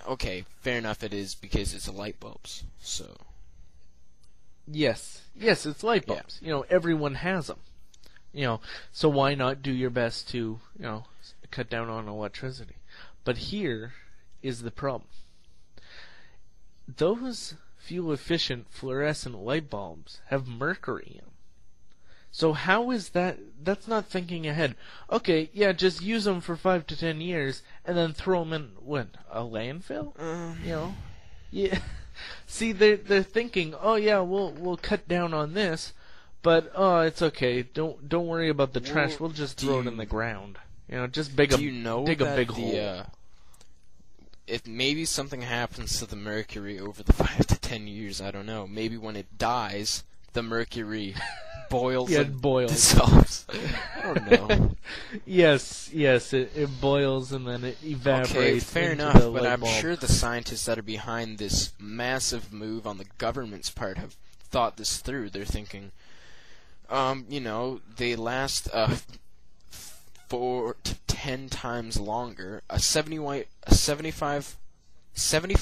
[SPEAKER 2] Okay, fair enough. It is because it's light bulbs. So.
[SPEAKER 1] Yes, it's light bulbs. Yeah. Everyone has them. So why not do your best to cut down on electricity? But here is the problem. Those fuel-efficient fluorescent light bulbs have mercury in them. So how is that? That's not thinking ahead. Okay, yeah, just use them for 5 to 10 years and then throw them in a landfill? Yeah. See, they're thinking, oh yeah, we'll cut down on this, but it's okay. Don't worry about the trash. We'll just throw it in the ground. Just dig a big hole.
[SPEAKER 2] If maybe something happens to the mercury over the 5 to 10 years, I don't know. Maybe when it dies, the mercury boils and dissolves. I don't know.
[SPEAKER 1] Yes, it boils and then it evaporates.
[SPEAKER 2] Okay, fair
[SPEAKER 1] into
[SPEAKER 2] enough,
[SPEAKER 1] the
[SPEAKER 2] but
[SPEAKER 1] light
[SPEAKER 2] I'm
[SPEAKER 1] bulb.
[SPEAKER 2] sure the scientists that are behind this massive move on the government's part have thought this through. They're thinking, they last 4 to 10 times longer. A 75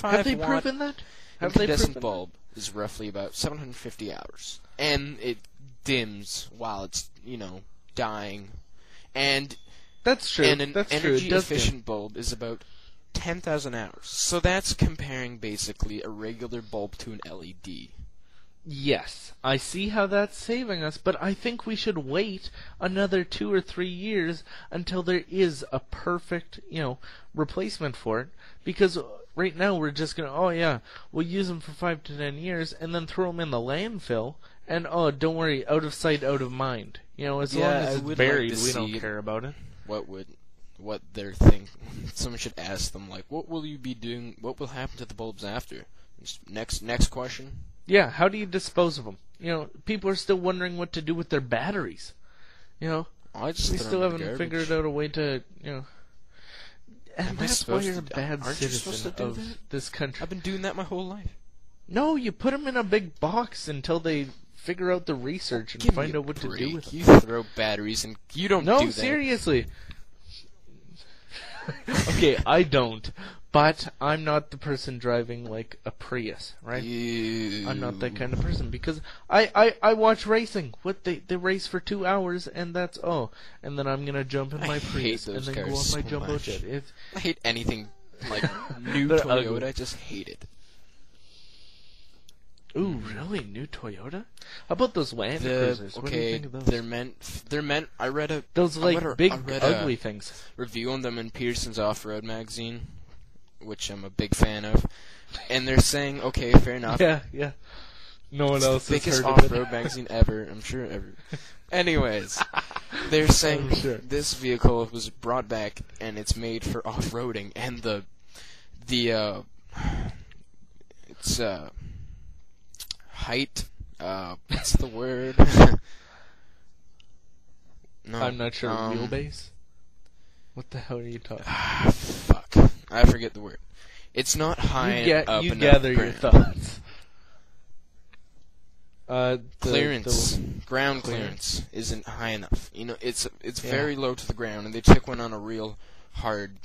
[SPEAKER 1] Have they
[SPEAKER 2] watt
[SPEAKER 1] proven that?
[SPEAKER 2] incandescent bulb is roughly about 750 hours, and it dims while it's dying. And
[SPEAKER 1] that's true.
[SPEAKER 2] And an
[SPEAKER 1] that's
[SPEAKER 2] energy
[SPEAKER 1] true.
[SPEAKER 2] efficient bulb is about 10,000 hours. So that's comparing basically a regular bulb to an LED.
[SPEAKER 1] Yes, I see how that's saving us, but I think we should wait another 2 or 3 years until there is a perfect, replacement for it. Because right now we're just gonna, we'll use them for 5 to 10 years and then throw them in the landfill. And don't worry, out of sight, out of mind. As long as it's buried, we don't care about it.
[SPEAKER 2] What they're thinking. Someone should ask them, what will you be doing? What will happen to the bulbs after? Next question.
[SPEAKER 1] Yeah, how do you dispose of them? People are still wondering what to do with their batteries. We still haven't figured out a way to, And that's why you're a bad citizen of this country.
[SPEAKER 2] I've been doing that my whole life.
[SPEAKER 1] No, you put them in a big box until they figure out the research and find out what to do with them.
[SPEAKER 2] You throw batteries and you don't do that.
[SPEAKER 1] No, seriously. Okay, I don't. But I'm not the person driving a Prius, right? I'm not that kind of person because I watch racing. They race for 2 hours and that's and then I'm gonna jump in my Prius and then go on my jumbo jet.
[SPEAKER 2] I hate anything like new Toyota. Ugly. I just hate it.
[SPEAKER 1] Ooh, really? New Toyota? How about those Land Cruisers? What do you think of those?
[SPEAKER 2] They're meant. I read a
[SPEAKER 1] big ugly things.
[SPEAKER 2] Review on them in Pearson's Off-Road magazine, which I'm a big fan of, and they're saying, okay, fair enough.
[SPEAKER 1] Yeah. No one else has
[SPEAKER 2] Biggest
[SPEAKER 1] heard of it.
[SPEAKER 2] off-road magazine ever. I'm sure ever. Anyways, they're saying this vehicle was brought back and it's made for off-roading, and its height. What's the word? No,
[SPEAKER 1] I'm not sure. Wheelbase? What the hell are you talking?
[SPEAKER 2] Fuck, I forget the word. It's not high up
[SPEAKER 1] You
[SPEAKER 2] enough
[SPEAKER 1] gather your thoughts.
[SPEAKER 2] Ground clearance isn't high enough. You know, it's very low to the ground, and they took one on a real hard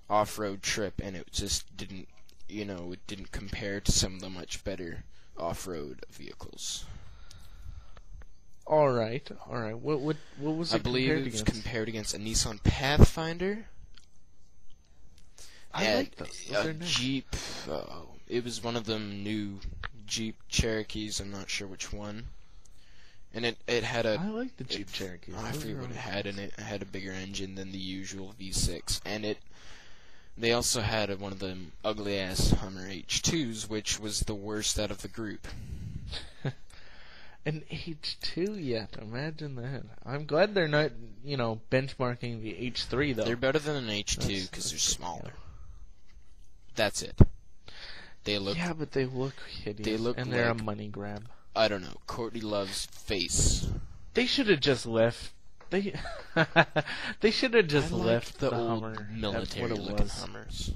[SPEAKER 2] off-road trip, and it just didn't, it didn't compare to some of the much better off-road vehicles.
[SPEAKER 1] All right. What was it?
[SPEAKER 2] I believe it was
[SPEAKER 1] against?
[SPEAKER 2] compared against a Nissan Pathfinder.
[SPEAKER 1] I like those. Those are nice.
[SPEAKER 2] Jeep. It was one of them new Jeep Cherokees. I'm not sure which one. And it had a.
[SPEAKER 1] I like the Jeep Cherokee.
[SPEAKER 2] I forget what it had in it. It had a bigger engine than the usual V6, and they also had one of them ugly ass Hummer H2s, which was the worst out of the group.
[SPEAKER 1] An H2 yet? Imagine that. I'm glad they're not, benchmarking the H3 though.
[SPEAKER 2] They're better than an H2 because they're smaller. That's it. They look.
[SPEAKER 1] Yeah, but they look hideous.
[SPEAKER 2] They look
[SPEAKER 1] and they're
[SPEAKER 2] like,
[SPEAKER 1] a money grab.
[SPEAKER 2] I don't know. Courtney Love's face.
[SPEAKER 1] They should have just left. They should have just left
[SPEAKER 2] the
[SPEAKER 1] old
[SPEAKER 2] Hummer. Military-looking Hummers.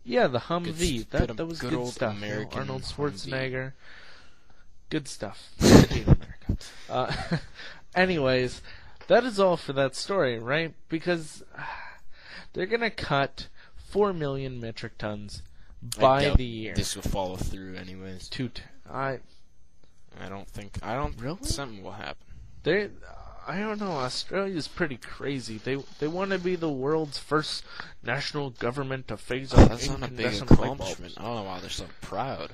[SPEAKER 1] Yeah, the Humvee. That was
[SPEAKER 2] good
[SPEAKER 1] good
[SPEAKER 2] old
[SPEAKER 1] stuff.
[SPEAKER 2] American
[SPEAKER 1] Arnold
[SPEAKER 2] Humvee.
[SPEAKER 1] Schwarzenegger. Good stuff. I hate America. Anyways, that is all for that story, right? Because they're gonna cut 4 million metric tons by the year.
[SPEAKER 2] This will follow through, anyways.
[SPEAKER 1] I
[SPEAKER 2] don't.
[SPEAKER 1] Really?
[SPEAKER 2] Something will happen.
[SPEAKER 1] I don't know. Australia's pretty crazy. They want to be the world's first national government to phase out incandescent light bulbs.
[SPEAKER 2] I don't know why they're so proud.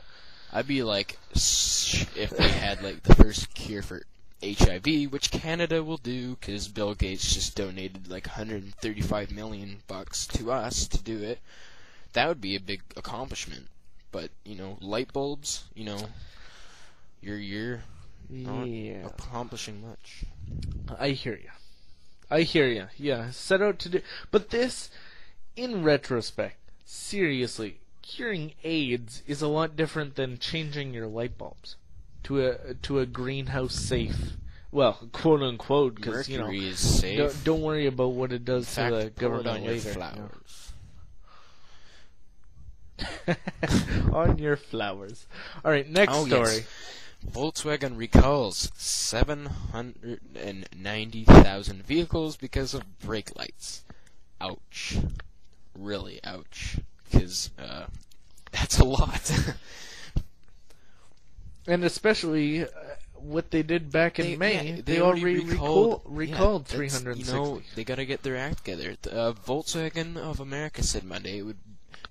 [SPEAKER 2] I'd be like, if they had like the first cure for HIV, which Canada will do, because Bill Gates just donated like $135 million to us to do it. That would be a big accomplishment. But light bulbs, you're not accomplishing much.
[SPEAKER 1] I hear you. Yeah, set out to do. But this, in retrospect, seriously, curing AIDS is a lot different than changing your light bulbs to a greenhouse safe. Well, quote unquote, because
[SPEAKER 2] Mercury is safe.
[SPEAKER 1] Don't worry about what it does
[SPEAKER 2] In fact,
[SPEAKER 1] to the government
[SPEAKER 2] on
[SPEAKER 1] later.
[SPEAKER 2] Your flowers.
[SPEAKER 1] On your flowers. All right, next story.
[SPEAKER 2] Yes. Volkswagen recalls 790,000 vehicles because of brake lights. Ouch. Really ouch. Because that's a lot.
[SPEAKER 1] And especially what they did back in May.
[SPEAKER 2] Yeah,
[SPEAKER 1] they already recalled
[SPEAKER 2] 360. They got to get their act together. Volkswagen of America said Monday it would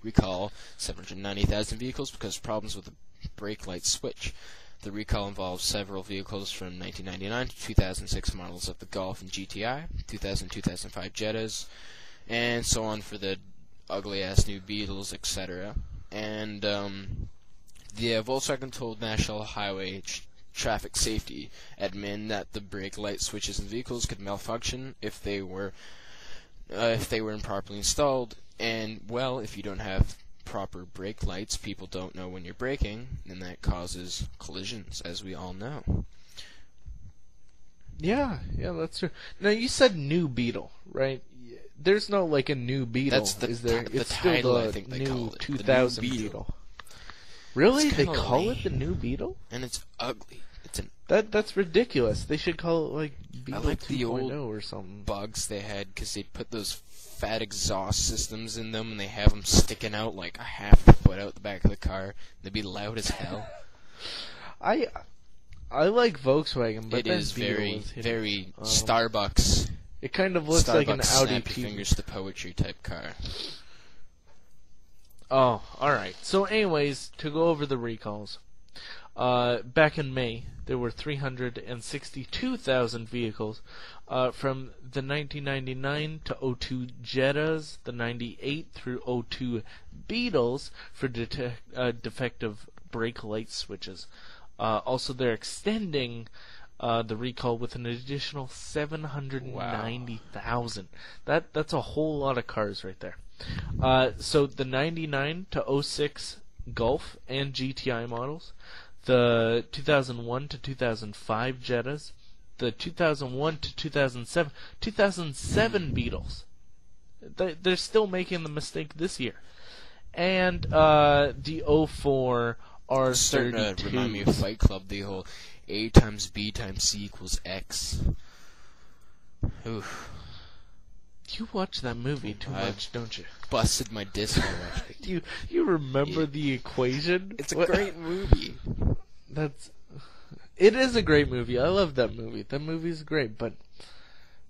[SPEAKER 2] recall 790,000 vehicles because of problems with the brake light switch. The recall involves several vehicles from 1999 to 2006 models of the Golf and GTI, 2000-2005 Jettas, and so on for the ugly-ass new Beetles, etc. And Volkswagen told National Highway Traffic Safety admin that the brake light switches in vehicles could malfunction if they were improperly installed. And well, if you don't have proper brake lights, people don't know when you're braking, and that causes collisions, as we all know.
[SPEAKER 1] Yeah, that's true. Now you said new Beetle, right? There's no like a new Beetle, is there? It's still
[SPEAKER 2] title,
[SPEAKER 1] the
[SPEAKER 2] I think they
[SPEAKER 1] new
[SPEAKER 2] call it,
[SPEAKER 1] 2000
[SPEAKER 2] the new
[SPEAKER 1] Beetle. Really? They call
[SPEAKER 2] lame.
[SPEAKER 1] it the new Beetle?
[SPEAKER 2] And it's ugly.
[SPEAKER 1] That's ridiculous. They should call it like Beetle
[SPEAKER 2] I like
[SPEAKER 1] 2.0
[SPEAKER 2] the old
[SPEAKER 1] or something.
[SPEAKER 2] bugs they had because they put those fat exhaust systems in them, and they have them sticking out like a half a foot out the back of the car. They'd be loud as hell.
[SPEAKER 1] I like Volkswagen, but
[SPEAKER 2] it
[SPEAKER 1] that
[SPEAKER 2] is
[SPEAKER 1] Beetle
[SPEAKER 2] very,
[SPEAKER 1] was hideous.
[SPEAKER 2] very Starbucks.
[SPEAKER 1] It kind of looks
[SPEAKER 2] Starbucks
[SPEAKER 1] like an Audi
[SPEAKER 2] snap your fingers to poetry type car.
[SPEAKER 1] Oh, alright. So anyways, to go over the recalls. Back in May, there were 362,000 vehicles from the 1999 to 02 Jettas, the 98 through 02 Beetles for defective brake light switches. Also, they're extending the recall with an additional 790,000. That's a whole lot of cars right there. So the 99 to 06 Golf and GTI models, the 2001 to 2005 Jettas, the 2001 to 2007 Beetles. They're still making the mistake this year. And the 04 R32.
[SPEAKER 2] Starting to remind me of Fight Club, the whole A times B times C equals X. Oof.
[SPEAKER 1] You watch that movie too much, don't you?
[SPEAKER 2] Busted my disc while watching it.
[SPEAKER 1] You remember the equation?
[SPEAKER 2] It's a great movie.
[SPEAKER 1] It is a great movie. I love that movie. That movie's great, but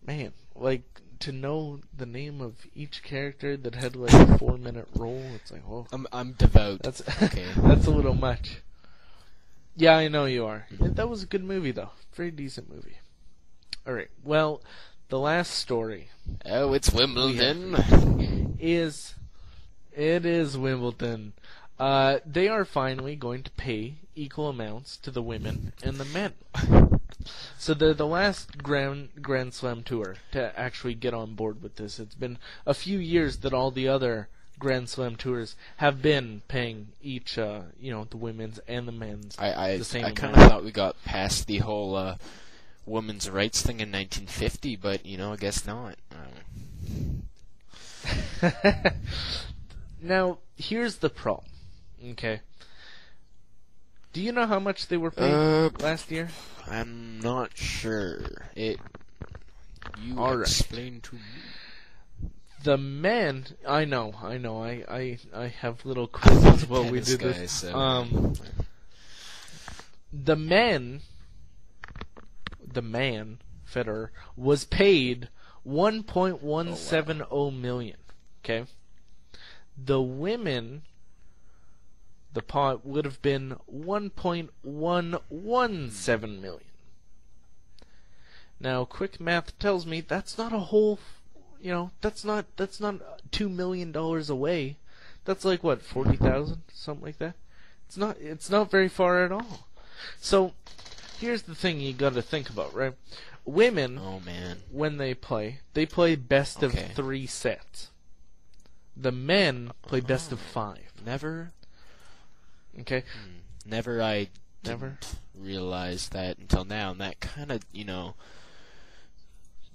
[SPEAKER 1] man, like to know the name of each character that had like a 4-minute role, it's like, oh.
[SPEAKER 2] I'm devout.
[SPEAKER 1] That's
[SPEAKER 2] okay.
[SPEAKER 1] That's a little much. Yeah, I know you are. That was a good movie though. Very decent movie. All right. Well, the last story.
[SPEAKER 2] Oh, it's Wimbledon.
[SPEAKER 1] It is Wimbledon. They are finally going to pay equal amounts to the women and the men. So they're the last Grand Slam tour to actually get on board with this. It's been a few years that all the other Grand Slam tours have been paying each, the women's and the men's the same amount.
[SPEAKER 2] I kind of thought we got past the whole women's rights thing in 1950, but I guess not.
[SPEAKER 1] Now, here's the problem. Okay. Do you know how much they were paid last year?
[SPEAKER 2] I'm not sure.
[SPEAKER 1] All right.
[SPEAKER 2] Explain to me.
[SPEAKER 1] The men, I know. I have little quizzes while we do this.
[SPEAKER 2] So.
[SPEAKER 1] The man, Federer, was paid $1.170 million. Okay. The women, the pot would have been $1.117 million. Now, quick math tells me that's not a whole, that's not $2 million away. That's like what, 40,000, something like that. It's not very far at all. So, here's the thing you got to think about, right? Women, when they play best of 3 sets. The men play best of 5.
[SPEAKER 2] Never.
[SPEAKER 1] Okay.
[SPEAKER 2] Never realized that until now, and that kind of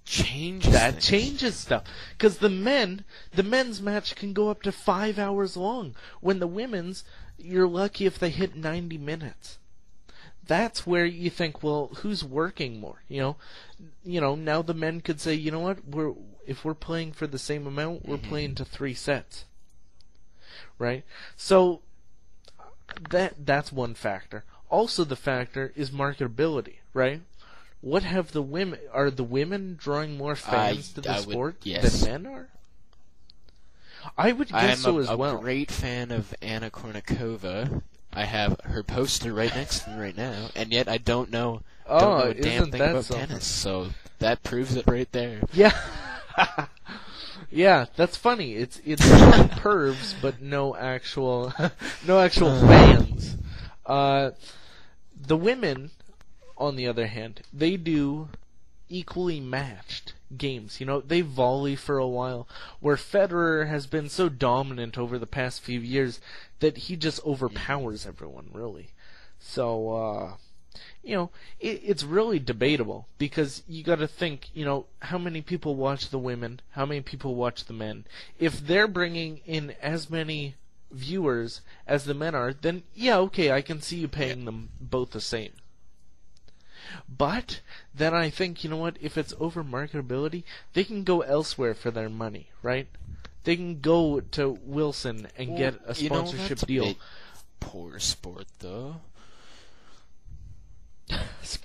[SPEAKER 2] changes.
[SPEAKER 1] That changes stuff because the men's match can go up to 5 hours long. When the women's, you're lucky if they hit 90 minutes. That's where you think, well, who's working more? Now the men could say, you know what, if we're playing for the same amount, we're playing to 3 sets, right? So that's one factor. Also, the factor is marketability, right? What have the women? Are the women drawing more fans to the sport than men are? I would guess so as well.
[SPEAKER 2] I'm a great fan of Anna Kournikova. I have her poster right next to me right now, and yet I don't know a damn thing about tennis. So that proves it right there.
[SPEAKER 1] Yeah, yeah, that's funny. It's pervs, but no actual fans. The women, on the other hand, they do equally matched games. They volley for a while, where Federer has been so dominant over the past few years that he just overpowers everyone, really. So, it's really debatable, because you got to think, how many people watch the women, how many people watch the men. If they're bringing in as many viewers as the men are, then yeah, okay, I can see you paying them both the same. But then I think, if it's over marketability, they can go elsewhere for their money, right? They can go to Wilson and get a sponsorship deal.
[SPEAKER 2] Bit poor sport, though.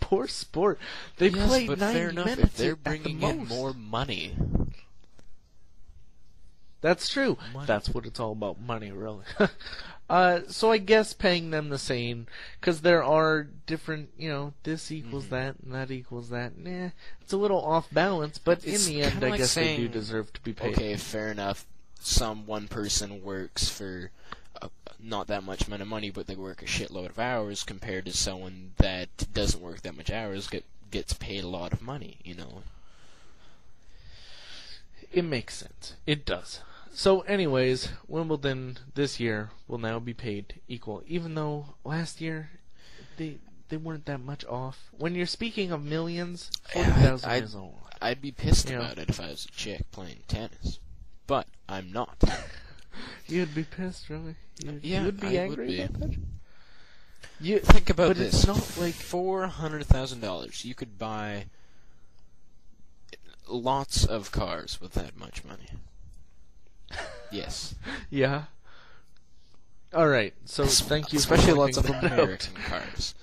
[SPEAKER 1] Poor sport. They play
[SPEAKER 2] but
[SPEAKER 1] 90
[SPEAKER 2] fair enough,
[SPEAKER 1] minutes
[SPEAKER 2] if they're bringing in more money.
[SPEAKER 1] That's true.
[SPEAKER 2] Money.
[SPEAKER 1] That's what it's all about, money, really. So I guess paying them the same, because there are different, this equals that and that equals that. It's a little off balance, but in the end, I guess they do deserve to be paid.
[SPEAKER 2] Okay, fair enough. One person works for a not that much amount of money, but they work a shitload of hours compared to someone that doesn't work that much hours, gets paid a lot of money, you know.
[SPEAKER 1] It makes sense. It does. So anyways, Wimbledon this year will now be paid equal, even though last year they weren't that much off. When you're speaking of millions, 40,000 is a lot.
[SPEAKER 2] I'd be pissed about it if I was a chick playing tennis, but I'm not.
[SPEAKER 1] You'd be pissed, really? You'd be angry about that?
[SPEAKER 2] Think about this.
[SPEAKER 1] It's not like
[SPEAKER 2] $400,000. You could buy lots of cars with that much money. Yes.
[SPEAKER 1] Yeah. All right. So thank you.
[SPEAKER 2] Especially
[SPEAKER 1] for
[SPEAKER 2] lots of
[SPEAKER 1] that
[SPEAKER 2] American
[SPEAKER 1] out.
[SPEAKER 2] cars.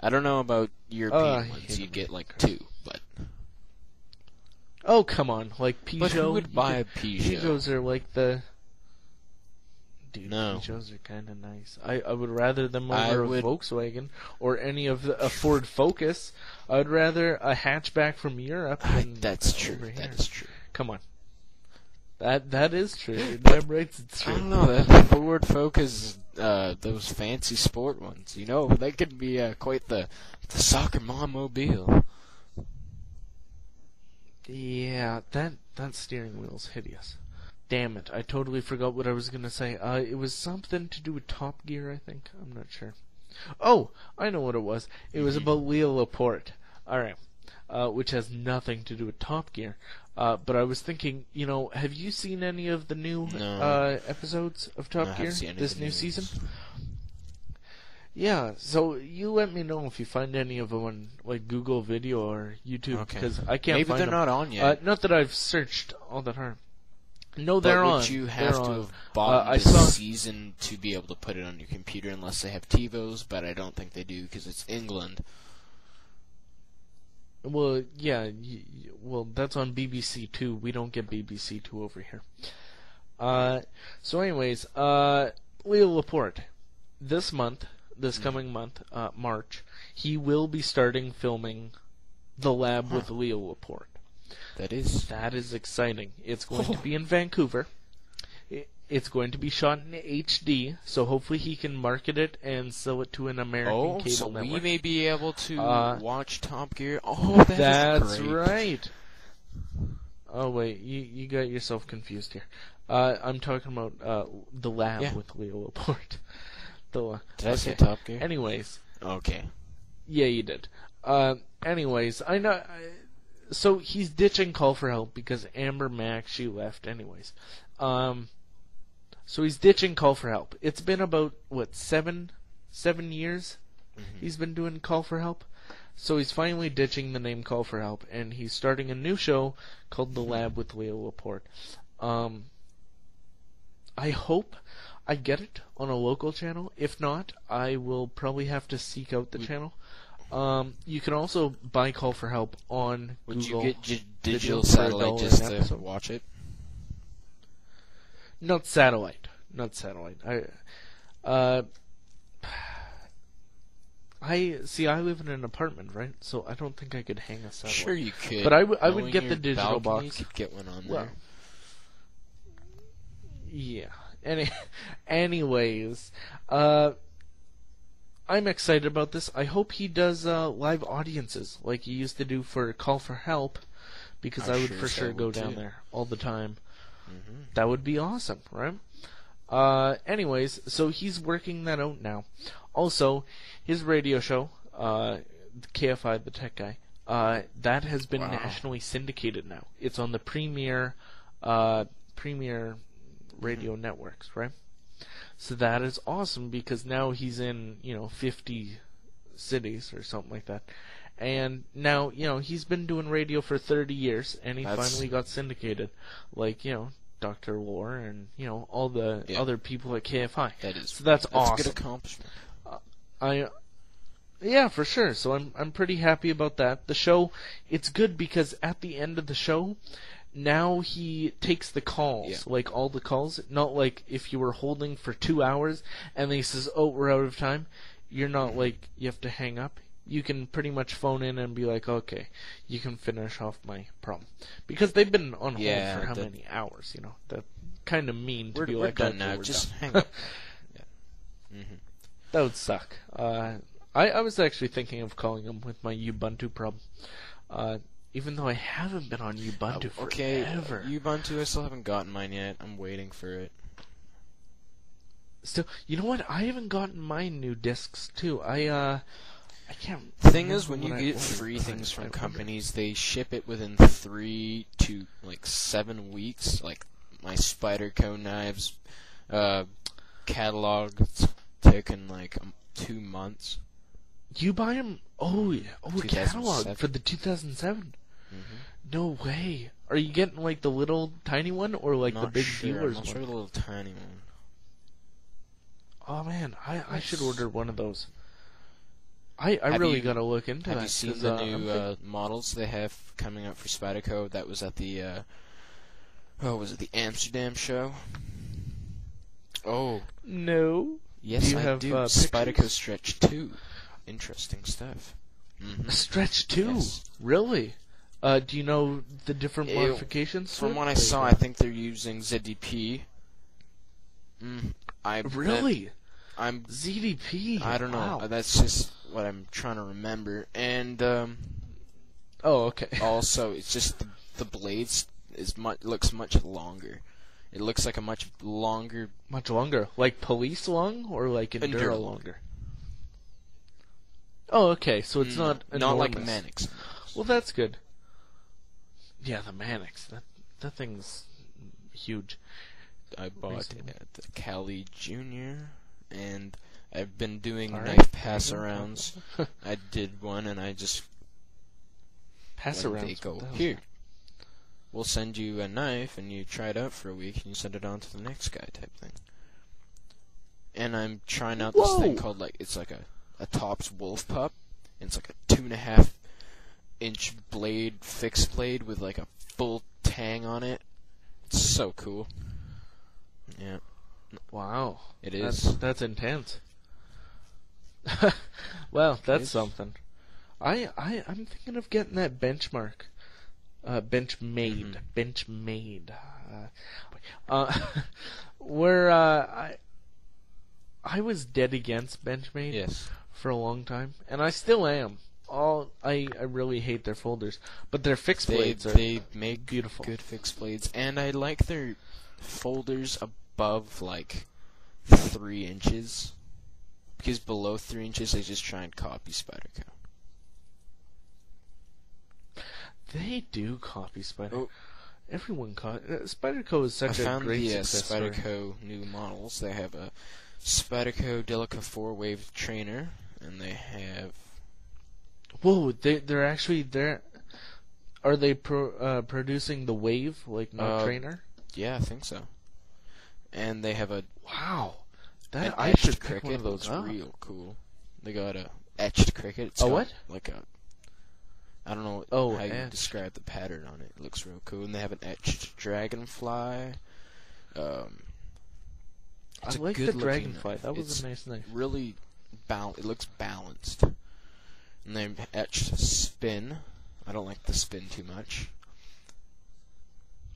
[SPEAKER 2] I don't know about European ones. You'd get like 2, but.
[SPEAKER 1] Oh come on, like Peugeot.
[SPEAKER 2] But who would buy a Peugeot?
[SPEAKER 1] Peugeots are like the. Dude,
[SPEAKER 2] no.
[SPEAKER 1] Peugeots are kind of nice. I would rather them over a Volkswagen or any of a Ford Focus. I would rather a hatchback from Europe than
[SPEAKER 2] that's true.
[SPEAKER 1] Over here.
[SPEAKER 2] That is true.
[SPEAKER 1] Come on. That is true. You're damn right it's true.
[SPEAKER 2] I don't know, that Ford Focus, those fancy sport ones, you know, they could be quite the soccer mom-mobile.
[SPEAKER 1] Yeah, that steering wheel's hideous. Damn it, I totally forgot what I was going to say. It was something to do with Top Gear, I think. I'm not sure. Oh, I know what it was. It was about Leo Laporte. Alright. Which has nothing to do with Top Gear. But I was thinking, you know, have you seen any of the new episodes of Top Gear this new season? Yeah, so you let me know if you find any of them on like Google Video or YouTube, because I can't
[SPEAKER 2] Maybe
[SPEAKER 1] find them.
[SPEAKER 2] Maybe they're not on yet.
[SPEAKER 1] Not that I've searched all that hard. No, they're on.
[SPEAKER 2] Would you have to have bought this season to be able to put it on your computer unless they have TiVos, but I don't think they do because it's England.
[SPEAKER 1] Well, yeah, well, that's on BBC Two. We don't get BBC Two over here. So anyways, Leo Laporte, this coming month, March, he will be starting filming The Lab with Leo Laporte. That is exciting. It's going to be in Vancouver. It's going to be shot in HD, so hopefully he can market it and sell it to an American cable network.
[SPEAKER 2] We may be able to watch Top Gear. Oh,
[SPEAKER 1] that's
[SPEAKER 2] great.
[SPEAKER 1] Right. Oh wait, you got yourself confused here. I'm talking about The Lab with Leo Laporte. Did
[SPEAKER 2] I say Top Gear?
[SPEAKER 1] Anyways.
[SPEAKER 2] Okay.
[SPEAKER 1] Yeah, you did. Anyways, I know. So he's ditching Call for Help because Amber Mack, she left. Anyways. So he's ditching Call for Help. It's been about, 7 years he's been doing Call for Help? So he's finally ditching the name Call for Help, and he's starting a new show called The Lab with Leo Laporte. I hope I get it on a local channel. If not, I will probably have to seek out the channel. You can also buy Call for Help on Google.
[SPEAKER 2] Would you get digital satellite just to watch it?
[SPEAKER 1] Not satellite. I live in an apartment, right? So I don't think I could hang a satellite.
[SPEAKER 2] Sure you could.
[SPEAKER 1] But I would get the digital
[SPEAKER 2] balcony,
[SPEAKER 1] box.
[SPEAKER 2] You could get one on there.
[SPEAKER 1] Yeah. Anyways, I'm excited about this. I hope he does live audiences like he used to do for Call for Help, because I would for sure go down there all the time. That would be awesome, right? Anyways, so he's working that out now. Also, his radio show, KFI, the tech guy, that has been nationally syndicated now. It's on the premier radio networks, right? So that is awesome because now he's in, 50 cities or something like that. And now, he's been doing radio for 30 years, and he finally got syndicated. Like, Dr. Lore and, all the other people at KFI. So that's awesome.
[SPEAKER 2] That's a good accomplishment.
[SPEAKER 1] Yeah, for sure. So I'm pretty happy about that. The show, it's good because at the end of the show, now he takes the calls, like all the calls. Not like if you were holding for 2 hours and then he says, "Oh, we're out of time." You're not like you have to hang up. You can pretty much phone in and be like, "Okay, you can finish off my problem," because they've been on hold for how many hours? That's kind of mean to be
[SPEAKER 2] we're
[SPEAKER 1] like,
[SPEAKER 2] done now. Just hang up. Mm-hmm.
[SPEAKER 1] That would suck. I was actually thinking of calling him with my Ubuntu problem. Even though I haven't been on Ubuntu forever.
[SPEAKER 2] Ubuntu, I still haven't gotten mine yet. I'm waiting for it.
[SPEAKER 1] Still, you know what? I haven't gotten my new discs too. I can't.
[SPEAKER 2] The thing is, when
[SPEAKER 1] remember
[SPEAKER 2] you
[SPEAKER 1] what I
[SPEAKER 2] get free
[SPEAKER 1] ordered,
[SPEAKER 2] things
[SPEAKER 1] I
[SPEAKER 2] from
[SPEAKER 1] remember.
[SPEAKER 2] companies, they ship it within 3 to 7 weeks. Like my Spyderco knives catalog, it's taken 2 months.
[SPEAKER 1] You buy them? Oh, yeah. Oh, a catalog
[SPEAKER 2] 2007.
[SPEAKER 1] for the 2007.
[SPEAKER 2] Mm-hmm.
[SPEAKER 1] No way. Are you getting the little tiny one or the
[SPEAKER 2] Not
[SPEAKER 1] big
[SPEAKER 2] sure.
[SPEAKER 1] viewers
[SPEAKER 2] I'm not
[SPEAKER 1] one?
[SPEAKER 2] sure the little tiny one.
[SPEAKER 1] Oh man, I should order one of those. I
[SPEAKER 2] Have
[SPEAKER 1] really
[SPEAKER 2] you-
[SPEAKER 1] gotta look into that.
[SPEAKER 2] Have you seen
[SPEAKER 1] 'cause,
[SPEAKER 2] the
[SPEAKER 1] I'm
[SPEAKER 2] new models they have coming out for Spyderco? That was at the was it the Amsterdam show? Oh,
[SPEAKER 1] No.
[SPEAKER 2] yes,
[SPEAKER 1] Do you
[SPEAKER 2] I
[SPEAKER 1] have,
[SPEAKER 2] do.
[SPEAKER 1] pictures?
[SPEAKER 2] Spyderco Stretch 2. Interesting stuff. Mm-hmm.
[SPEAKER 1] Stretch 2?
[SPEAKER 2] Yes.
[SPEAKER 1] Really? Do you know the different
[SPEAKER 2] Ew.
[SPEAKER 1] modifications?
[SPEAKER 2] From
[SPEAKER 1] to
[SPEAKER 2] what I
[SPEAKER 1] it?
[SPEAKER 2] saw, I think they're using ZDP.
[SPEAKER 1] Really?
[SPEAKER 2] I'm
[SPEAKER 1] ZDP?
[SPEAKER 2] I don't know.
[SPEAKER 1] Wow.
[SPEAKER 2] That's just what I'm trying to remember. And
[SPEAKER 1] Oh, okay.
[SPEAKER 2] also, it's just the blades looks much longer. It looks like a much longer.
[SPEAKER 1] Much longer. Like police long or like Enduro
[SPEAKER 2] Enduro.
[SPEAKER 1] longer? Oh, okay. So it's not
[SPEAKER 2] like
[SPEAKER 1] enormous.
[SPEAKER 2] Mannix.
[SPEAKER 1] Well, that's good. Yeah, the Mannix. That thing's huge.
[SPEAKER 2] I bought it at the Cali Junior, and I've been doing
[SPEAKER 1] All right.
[SPEAKER 2] knife pass-arounds. I did one, and I just
[SPEAKER 1] Pass
[SPEAKER 2] when
[SPEAKER 1] around.
[SPEAKER 2] they go, here, we'll send you a knife, and you try it out for a week, and you send it on to the next guy type thing. And I'm trying out this thing
[SPEAKER 1] Whoa!
[SPEAKER 2] called, it's like a Tops Wolf Pup, and it's like a 2.5-inch blade, fixed blade, with a full tang on it. It's so cool. Yeah.
[SPEAKER 1] Wow.
[SPEAKER 2] It is.
[SPEAKER 1] That's intense. Well, that's
[SPEAKER 2] is.
[SPEAKER 1] something. I'm thinking of getting that Benchmark. Benchmade. Benchmade. Where I was dead against Benchmade
[SPEAKER 2] Yes.
[SPEAKER 1] for a long time, and I still am. I really hate their folders, but their fixed blades are
[SPEAKER 2] They make
[SPEAKER 1] beautiful.
[SPEAKER 2] good fixed blades, and I like their folders above 3 inches, because below 3 inches they just try and copy Spyderco.
[SPEAKER 1] They do copy Spyderco.
[SPEAKER 2] Oh.
[SPEAKER 1] Everyone Spyderco is such
[SPEAKER 2] I
[SPEAKER 1] a
[SPEAKER 2] found
[SPEAKER 1] great
[SPEAKER 2] the
[SPEAKER 1] success story.
[SPEAKER 2] Spyderco new models. They have a Spyderco Delica 4-wave trainer, and they have
[SPEAKER 1] Whoa, they're actually there. Are they producing the wave trainer?
[SPEAKER 2] yeah, I think so. And they have
[SPEAKER 1] Wow,
[SPEAKER 2] an
[SPEAKER 1] that I
[SPEAKER 2] etched
[SPEAKER 1] should pick
[SPEAKER 2] cricket.
[SPEAKER 1] one of those
[SPEAKER 2] It's
[SPEAKER 1] up.
[SPEAKER 2] real cool. They got a etched cricket. It's
[SPEAKER 1] A
[SPEAKER 2] got
[SPEAKER 1] what?
[SPEAKER 2] I don't know how you
[SPEAKER 1] etched.
[SPEAKER 2] describe the pattern on it. It looks real cool. And they have an etched dragonfly. It's
[SPEAKER 1] I
[SPEAKER 2] a
[SPEAKER 1] like the
[SPEAKER 2] good-looking
[SPEAKER 1] dragonfly.
[SPEAKER 2] knife.
[SPEAKER 1] That was
[SPEAKER 2] It's
[SPEAKER 1] a nice knife.
[SPEAKER 2] really it looks balanced. And they etched spin. I don't like the spin too much.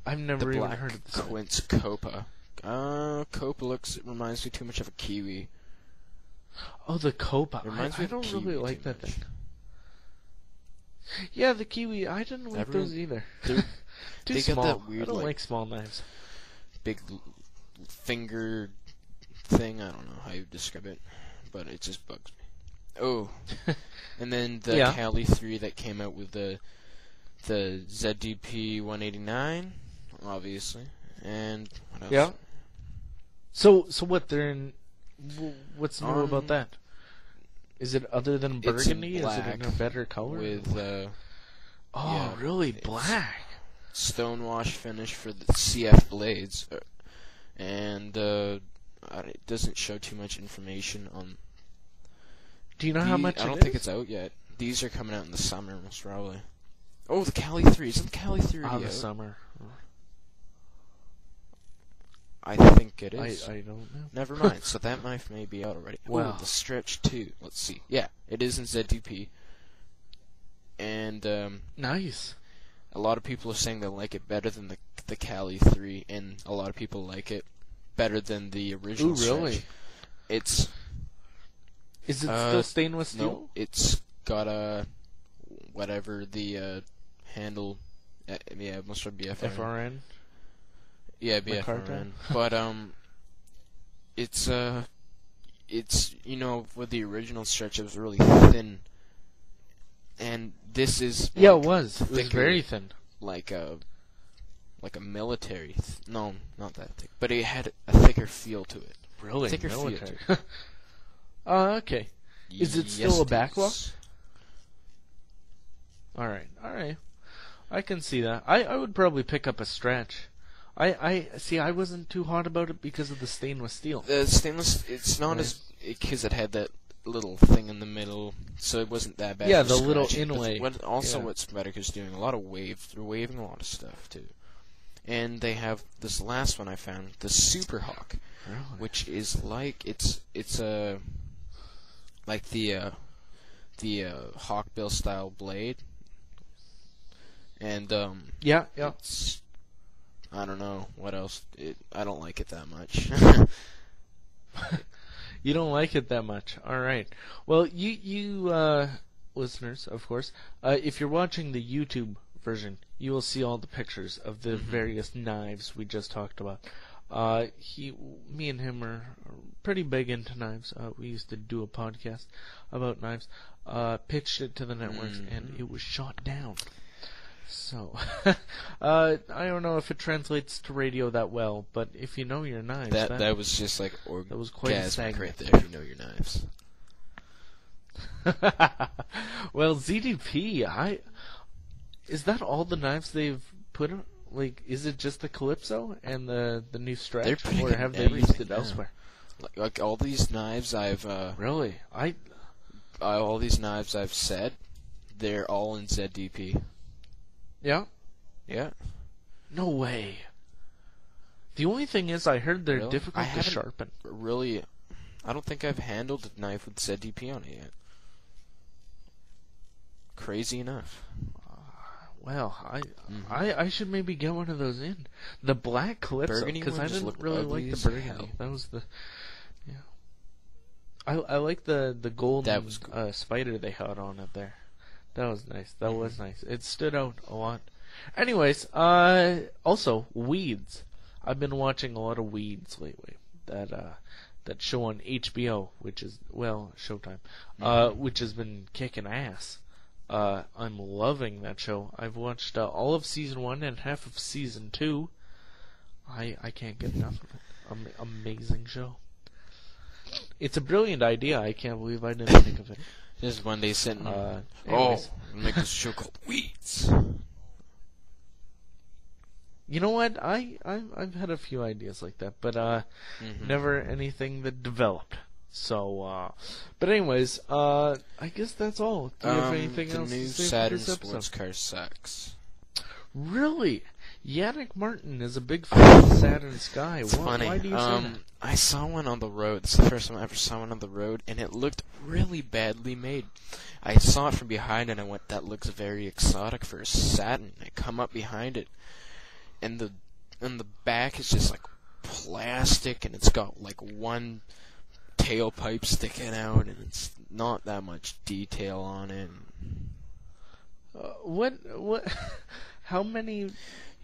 [SPEAKER 1] I've
[SPEAKER 2] The
[SPEAKER 1] never even
[SPEAKER 2] black
[SPEAKER 1] heard of this.
[SPEAKER 2] quince copa. Copa reminds me too much of a kiwi.
[SPEAKER 1] Oh, the Copa.
[SPEAKER 2] It reminds me
[SPEAKER 1] I
[SPEAKER 2] of
[SPEAKER 1] don't
[SPEAKER 2] kiwi
[SPEAKER 1] really like
[SPEAKER 2] too
[SPEAKER 1] that
[SPEAKER 2] much.
[SPEAKER 1] thing. Yeah, the kiwi. I didn't like
[SPEAKER 2] Everyone-
[SPEAKER 1] those either.
[SPEAKER 2] they're-
[SPEAKER 1] Too
[SPEAKER 2] they got
[SPEAKER 1] small.
[SPEAKER 2] that weird,
[SPEAKER 1] I don't like small knives.
[SPEAKER 2] Big finger thing. I don't know how you describe it, but it just bugs me. Oh, and then the
[SPEAKER 1] Yeah.
[SPEAKER 2] Cali 3 that came out with the ZDP 189, obviously, and what else?
[SPEAKER 1] Yeah. So what they're in? What's new about
[SPEAKER 2] Um,
[SPEAKER 1] that? Is it other than
[SPEAKER 2] It's in
[SPEAKER 1] burgundy? Is it
[SPEAKER 2] black
[SPEAKER 1] in a better color?
[SPEAKER 2] with
[SPEAKER 1] oh,
[SPEAKER 2] yeah,
[SPEAKER 1] really?
[SPEAKER 2] it's-
[SPEAKER 1] Black?
[SPEAKER 2] stonewash finish for the CF blades, and it doesn't show too much information on.
[SPEAKER 1] Do you know how much?
[SPEAKER 2] I don't
[SPEAKER 1] it
[SPEAKER 2] think
[SPEAKER 1] is?
[SPEAKER 2] it's out yet. These are coming out in the summer, most probably. Oh, the Cali 3. Isn't the Cali 3
[SPEAKER 1] Oh, the
[SPEAKER 2] out?
[SPEAKER 1] summer.
[SPEAKER 2] I think it is.
[SPEAKER 1] I don't know.
[SPEAKER 2] Never mind. So that knife may be out already.
[SPEAKER 1] Wow.
[SPEAKER 2] Oh, the Stretch 2. Let's see. Yeah, it is in ZDP. And
[SPEAKER 1] Nice.
[SPEAKER 2] a lot of people are saying they like it better than the Cali 3, and a lot of people like it better than the original
[SPEAKER 1] Ooh, really?
[SPEAKER 2] Stretch.
[SPEAKER 1] Is it still stainless steel?
[SPEAKER 2] No, it's got a whatever the handle. Yeah, it must be FRN.
[SPEAKER 1] FRN.
[SPEAKER 2] Yeah, be FRN. But it's with the original stretch it was really thin, and this is
[SPEAKER 1] it was. It was very thin,
[SPEAKER 2] like a military. No, not that thick, but it had a thicker feel to it.
[SPEAKER 1] Really,
[SPEAKER 2] thicker
[SPEAKER 1] military.
[SPEAKER 2] feel to it.
[SPEAKER 1] Okay. Is it still a backlog? All right. I can see that. I would probably pick up a stretch. I see. I wasn't too hot about it because of the stainless steel.
[SPEAKER 2] The stainless, it's not as because it had that little thing in the middle, so it wasn't that bad.
[SPEAKER 1] Yeah,
[SPEAKER 2] for
[SPEAKER 1] the little
[SPEAKER 2] scratching.
[SPEAKER 1] inlay.
[SPEAKER 2] What Spedica's doing a lot of they're waving a lot of stuff too, and they have this last one I found, the Super Hawk, which is like it's like the Hawkbill style blade, and
[SPEAKER 1] yeah.
[SPEAKER 2] It's, I don't know what else. I don't like it that much.
[SPEAKER 1] You don't like it that much. All right. Well, you listeners, of course, if you're watching the YouTube version, you will see all the pictures of the various knives we just talked about. Me and him are pretty big into knives. We used to do a podcast about knives. Pitched it to the networks, and it was shot down. So, I don't know if it translates to radio that well, but if you know your knives,
[SPEAKER 2] that was just like
[SPEAKER 1] that was quite a segment
[SPEAKER 2] right there. If you know your knives.
[SPEAKER 1] Well, ZDP, is that all the knives they've put? Like, is it just the Calypso and the new stretch, or have they used it elsewhere?
[SPEAKER 2] Like all these knives,
[SPEAKER 1] really
[SPEAKER 2] all these knives I've said, they're all in ZDP.
[SPEAKER 1] Yeah?
[SPEAKER 2] Yeah.
[SPEAKER 1] No way. The only thing is, I heard they're
[SPEAKER 2] Really?
[SPEAKER 1] difficult to sharpen.
[SPEAKER 2] Really, I don't think I've handled a knife with ZDP on it yet. Crazy enough.
[SPEAKER 1] Well, I should maybe get one of those in. The black Calypso, because I didn't really like the burgundy. That was the... Yeah. I like the golden spider they had on it there. That was nice. That was nice. It stood out a lot. Anyways, also, Weeds. I've been watching a lot of Weeds lately. That show on HBO, which is, Showtime, which has been kicking ass. I'm loving that show. I've watched all of season 1 and half of season 2. I can't get enough of it. Amazing show. It's a brilliant idea. I can't believe I didn't think of it.
[SPEAKER 2] Just one day sitting. Make this show called Weeds.
[SPEAKER 1] You know what? I've had a few ideas like that, but never anything that developed. So, but anyways, I guess that's all. Do you have anything else to say
[SPEAKER 2] Saturn
[SPEAKER 1] for this episode?
[SPEAKER 2] sports car sucks.
[SPEAKER 1] Really? Yannick Martin is a big fan of Saturn Sky.
[SPEAKER 2] It's funny.
[SPEAKER 1] Why do you say that?
[SPEAKER 2] I saw one on the road. This is the first time I ever saw one on the road, and it looked really badly made. I saw it from behind, and I went, that looks very exotic for a Saturn. I come up behind it, and the back is just like plastic, and it's got like one tailpipe sticking out, and it's not that much detail on it.
[SPEAKER 1] What? How many?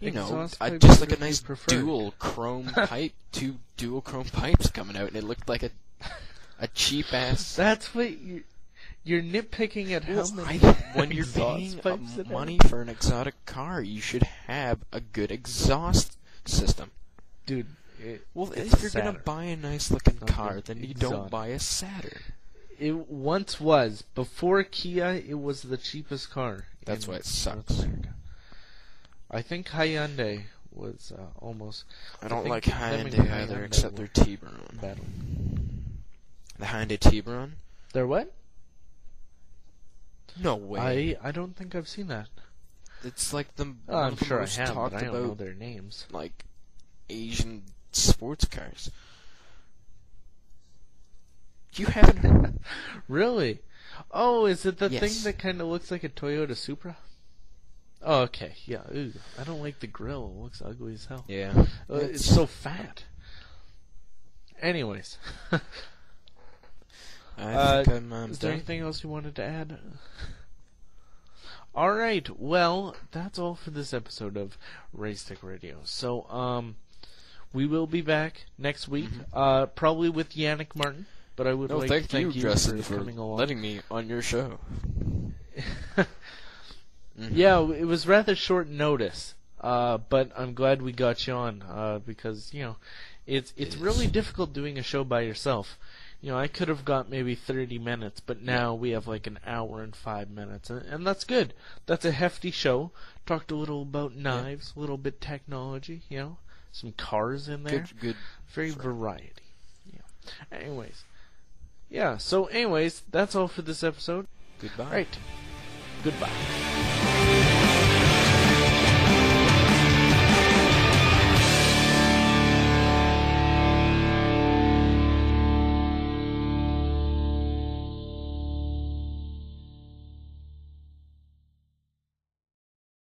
[SPEAKER 2] Just like a nice dual chrome pipe, 2 dual chrome pipes coming out, and it looked like a cheap ass.
[SPEAKER 1] That's what you're nitpicking at how many.
[SPEAKER 2] When you're paying money for an exotic car, you should have a good exhaust system,
[SPEAKER 1] dude.
[SPEAKER 2] If you're gonna buy a nice looking car, then you don't buy a Saturn.
[SPEAKER 1] It once was before Kia. It was the cheapest car.
[SPEAKER 2] That's why it sucks.
[SPEAKER 1] I think Hyundai was almost...
[SPEAKER 2] I don't like Hyundai either, except their Tiburon. The Hyundai Tiburon?
[SPEAKER 1] Their what?
[SPEAKER 2] No way.
[SPEAKER 1] I don't think I've seen that.
[SPEAKER 2] It's like the
[SPEAKER 1] I'm sure I
[SPEAKER 2] most
[SPEAKER 1] have,
[SPEAKER 2] talked
[SPEAKER 1] but I don't know
[SPEAKER 2] about,
[SPEAKER 1] their names.
[SPEAKER 2] like, Asian sports cars. You haven't heard?
[SPEAKER 1] Really? Oh, is it the
[SPEAKER 2] Yes.
[SPEAKER 1] thing that kind of looks like a Toyota Supra? Oh, okay. Yeah. Ooh, I don't like the grill. It looks ugly as hell.
[SPEAKER 2] Yeah.
[SPEAKER 1] It's so fat. Anyways.
[SPEAKER 2] I think I'm
[SPEAKER 1] is there
[SPEAKER 2] done.
[SPEAKER 1] anything else you wanted to add? All right. Well, that's all for this episode of Race Tech Radio. So, we will be back next week, probably with Yannick Martin. But I would like to thank you
[SPEAKER 2] Justin,
[SPEAKER 1] for coming along.
[SPEAKER 2] letting me on your show.
[SPEAKER 1] Yeah, it was rather short notice, but I'm glad we got you on because it's really difficult doing a show by yourself. I could have got maybe 30 minutes, but now we have like an hour and 5 minutes, and that's good. That's a hefty show. Talked a little about knives, a little bit technology, some cars in there.
[SPEAKER 2] Good.
[SPEAKER 1] Very variety. Anyways. Yeah, so anyways, that's all for this episode.
[SPEAKER 2] Goodbye.
[SPEAKER 1] Right. Goodbye.